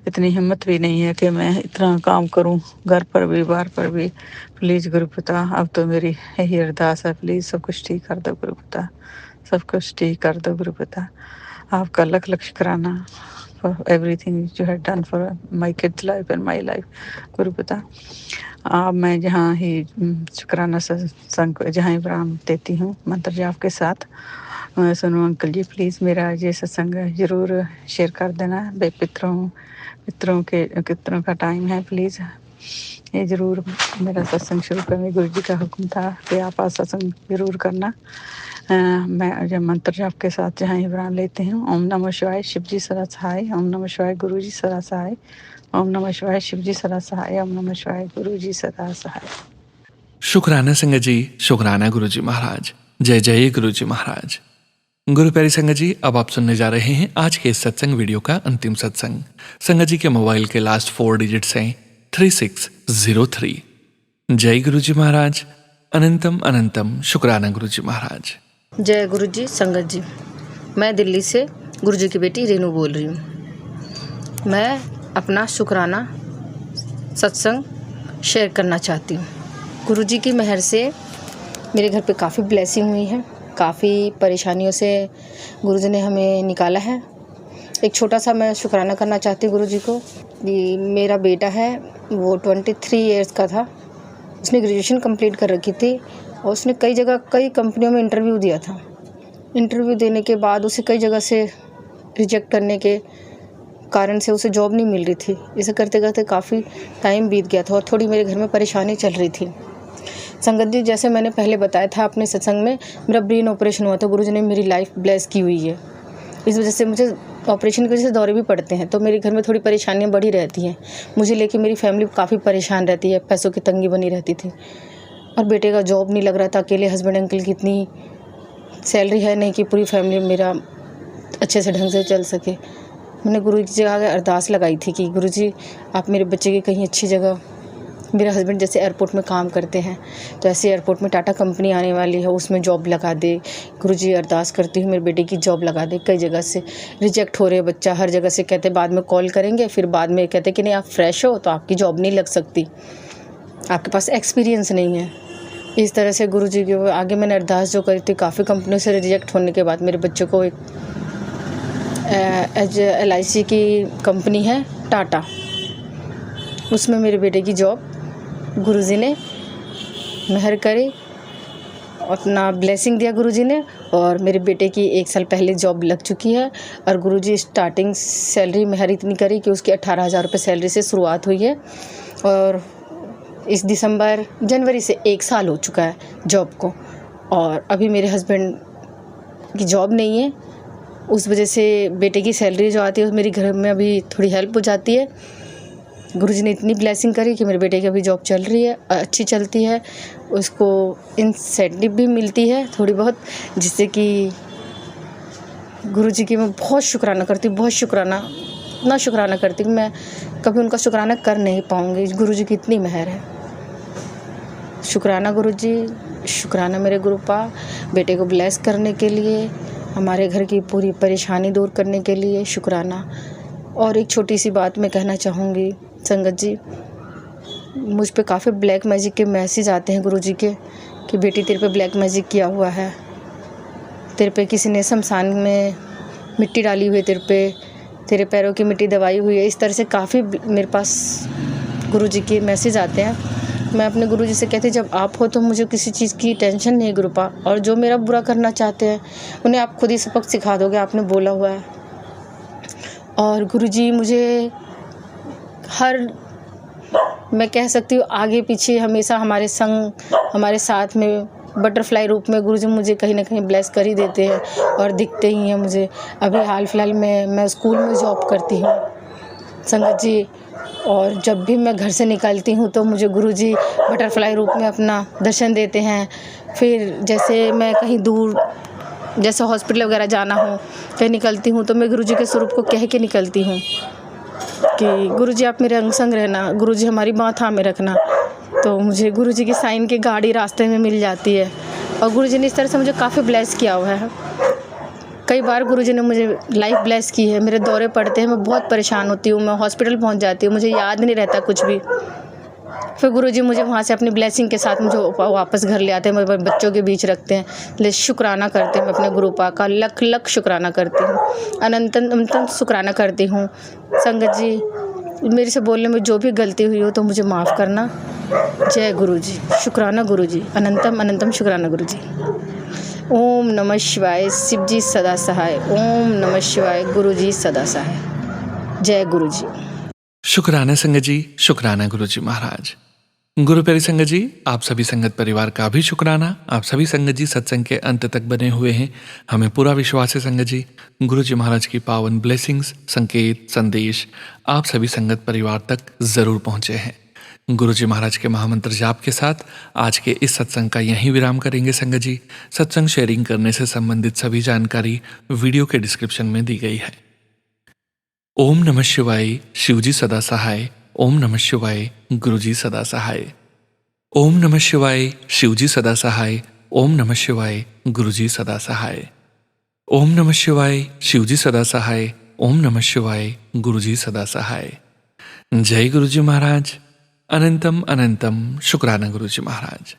इतनी हिम्मत भी नहीं है कि मैं इतना काम करूँ, घर पर भी बाहर पर भी। प्लीज़ गुरु पिता, अब तो मेरी यही अरदास है, प्लीज़ सब कुछ ठीक कर दो गुरु पिता, सब कुछ ठीक कर दो गुरु पिता। आपका लख शुक्राना for everything you had done for my kids' life and my life गुरु पिता। मैं जहाँ ही शुक्राना सत्संग जहाँ ही विराम देती हूँ मंत्र जाप के साथ। सुनो अंकल जी, प्लीज़ मेरा ये सत्संग ज़रूर शेयर कर देना। पितरों का टाइम है, प्लीज़ ये ज़रूर मेरा सत्संग शुरू करने गुरु जी का हुक्म था कि आप सत्संग ज़रूर करना। मैं जब मंत्र जाप के साथ जहाँ ही विराम लेते हैं, ओम नमः शिवाय, शिव जी सदा सहाय, ओम नमः शिवाय, गुरु जी सदा सहाय, ओम नमः शिवाय, शिव जी सदा सहाय, ओम नमः शिवाय, गुरु जी सदा सहाय। शुक्राना संगत जी, शुक्राना गुरु जी महाराज। जय जय गुरु जी महाराज। गुरु प्यारी संगत जी, अब आप सुनने जा रहे हैं आज के इस सत्संग वीडियो का अंतिम सत्संग। संगत जी के मोबाइल के लास्ट 4 डिजिट्स हैं 3603। जय गुरु जी महाराज। अनंतम अनंतम शुक्राना गुरु जी महाराज। जय गुरु जी संगत जी, मैं दिल्ली से गुरु जी की बेटी रेनू बोल रही हूँ। मैं अपना शुक्राना सत्संग शेयर करना चाहती हूँ। गुरु जी की मेहर से मेरे घर पे काफ़ी ब्लेसिंग हुई है। काफ़ी परेशानियों से गुरुजी ने हमें निकाला है। एक छोटा-सा मैं शुक्राना करना चाहती हूँ गुरुजी को। ये मेरा बेटा है, वो 23 इयर्स का था। उसने ग्रेजुएशन कंप्लीट कर रखी थी और उसने कई कंपनियों में इंटरव्यू दिया था। इंटरव्यू देने के बाद उसे कई जगह से रिजेक्ट करने के कारण से उसे जॉब नहीं मिल रही थी। इसे करते-करते काफ़ी टाइम बीत गया था और थोड़ी मेरे घर में परेशानी चल रही थी। संगत जी, जैसे मैंने पहले बताया था अपने सत्संग में, मेरा ब्रेन ऑपरेशन हुआ था। गुरुजी ने मेरी लाइफ ब्लेस की हुई है। इस वजह से मुझे ऑपरेशन की वजह से दौरे भी पड़ते हैं, तो मेरे घर में थोड़ी परेशानियाँ बढ़ी रहती हैं। मुझे लेके मेरी फैमिली काफ़ी परेशान रहती है, पैसों की तंगी बनी रहती थी और बेटे का जॉब नहीं लग रहा था। अकेले हस्बैंड अंकल की इतनी सैलरी है नहीं कि पूरी फैमिली मेरा अच्छे से ढंग से चल सके। मैंने गुरुजी से आगे अरदास लगाई थी कि गुरुजी आप मेरे बच्चे की कहीं अच्छी जगह, मेरे हस्बैंड जैसे एयरपोर्ट में काम करते हैं, तो ऐसे एयरपोर्ट में टाटा कंपनी आने वाली है, उसमें जॉब लगा दे। गुरुजी अरदास करती हूँ मेरे बेटे की जॉब लगा दे। कई जगह से रिजेक्ट हो रहे हैं बच्चा, हर जगह से कहते बाद में कॉल करेंगे, फिर बाद में कहते कि नहीं आप फ्रेश हो तो आपकी जॉब नहीं लग सकती, आपके पास एक्सपीरियंस नहीं है। इस तरह से गुरुजी के आगे मैंने अरदास जो करी थी, काफ़ी कंपनियों से रिजेक्ट होने के बाद मेरे बच्चों को एक LIC की कंपनी है टाटा, उसमें मेरे बेटे की जॉब गुरुजी ने मेहर करी, अपना ब्लेसिंग दिया गुरुजी ने और मेरे बेटे की 1 साल पहले जॉब लग चुकी है। और गुरुजी स्टार्टिंग सैलरी मेहर इतनी करी कि उसकी 18,000 रुपये सैलरी से शुरुआत हुई है और इस जनवरी से 1 साल हो चुका है जॉब को। और अभी मेरे हस्बैंड की जॉब नहीं है, उस वजह से बेटे की सैलरी जो आती है मेरी घर में अभी थोड़ी हेल्प हो जाती है। गुरुजी ने इतनी ब्लेसिंग करी कि मेरे बेटे की अभी जॉब चल रही है, अच्छी चलती है, उसको इंसेंटिव भी मिलती है थोड़ी बहुत, जिससे कि गुरुजी की मैं बहुत शुक्राना करती हूँ, बहुत शुक्राना, इतना शुक्राना करती हूँ मैं कभी उनका शुक्राना कर नहीं पाऊँगी। गुरुजी की इतनी मेहर है। शुक्राना गुरुजी, शुक्राना मेरे गुरुपा, बेटे को ब्लेस करने के लिए, हमारे घर की पूरी परेशानी दूर करने के लिए शुक्राना। और एक छोटी सी बात मैं कहना चाहूँगी संगत जी, मुझ पे काफ़ी ब्लैक मैजिक के मैसेज आते हैं गुरुजी के कि बेटी तेरे पे ब्लैक मैजिक किया हुआ है, तेरे पे किसी ने शमशान में मिट्टी डाली हुई है, तेरे पैरों की मिट्टी दबाई हुई है। इस तरह से काफ़ी मेरे पास गुरुजी के मैसेज आते हैं। मैं अपने गुरुजी से कहती जब आप हो तो मुझे किसी चीज़ की टेंशन नहीं गुरुपा, और जो मेरा बुरा करना चाहते हैं उन्हें आप खुद ही सबक सिखा दोगे, आपने बोला हुआ है। और गुरुजी मुझे मैं कह सकती हूँ आगे पीछे हमेशा हमारे संग, हमारे साथ में बटरफ्लाई रूप में गुरुजी मुझे कहीं ना कहीं ब्लेस कर ही देते हैं और दिखते ही हैं मुझे। अभी हाल फिलहाल में मैं स्कूल में जॉब करती हूँ संगत जी, और जब भी मैं घर से निकलती हूँ तो मुझे गुरुजी बटरफ्लाई रूप में अपना दर्शन देते हैं। फिर जैसे मैं कहीं दूर, जैसे हॉस्पिटल वगैरह जाना हो, कहीं निकलती हूँ तो मैं गुरुजी के स्वरूप को कह के निकलती हूँ कि गुरुजी आप मेरे अंग संग रहना, गुरुजी हमारी बात हाँ में रखना। तो मुझे गुरुजी की साइन की गाड़ी रास्ते में मिल जाती है और गुरुजी ने इस तरह से मुझे काफ़ी ब्लेस किया हुआ है। कई बार गुरुजी ने मुझे लाइफ ब्लेस की है। मेरे दौरे पड़ते हैं, मैं बहुत परेशान होती हूँ, मैं हॉस्पिटल पहुँच जाती हूँ, मुझे याद नहीं रहता कुछ भी। फिर गुरुजी मुझे वहाँ से अपनी ब्लेसिंग के साथ मुझे वापस घर ले आते हैं, मेरे बच्चों के बीच रखते हैं, इसलिए शुक्राना करते हैं। मैं अपने गुरुपा का लख लख शुक्राना करती हूँ, अनंत शुक्राना करती हूँ। संगत जी, मेरे से बोलने में जो भी गलती हुई हो तो मुझे माफ़ करना। जय गुरुजी, शुक्राना गुरुजी, अनंतम अनंतम शुक्राना गुरुजी। ओम नमः शिवाय, शिव जी सदा सहाय। ओम नमः शिवाय, गुरुजी सदा सहाय। जय गुरुजी। शुक्राना संगत जी, शुक्राना गुरुजी महाराज। गुरु प्यारी संगत जी, आप सभी संगत परिवार का भी शुक्राना। आप सभी संगत जी सत्संग के अंत तक बने हुए हैं। हमें पूरा विश्वास है संगत जी, गुरुजी महाराज की पावन ब्लेसिंग्स, संकेत, संदेश आप सभी संगत परिवार तक जरूर पहुंचे हैं। गुरुजी महाराज के महामंत्र जाप के साथ आज के इस सत्संग का यहीं विराम करेंगे संगत जी। सत्संग शेयरिंग करने से संबंधित सभी जानकारी वीडियो के डिस्क्रिप्शन में दी गई है। ओम नमः शिवाय, शिवजी सदा सहाय। ओम नमः शिवाय, गुरुजी सदा सहाय। ओम नमः शिवाय, शिवजी सदा सहाय। ओम नमः शिवाय, गुरुजी सदा सहाय। ओम नमः शिवाय, शिवजी सदा सहाय। ओम नमः शिवाय, गुरुजी सदा सहाय। जय गुरुजी महाराज। अनंतम अनंतम शुक्राना गुरुजी महाराज।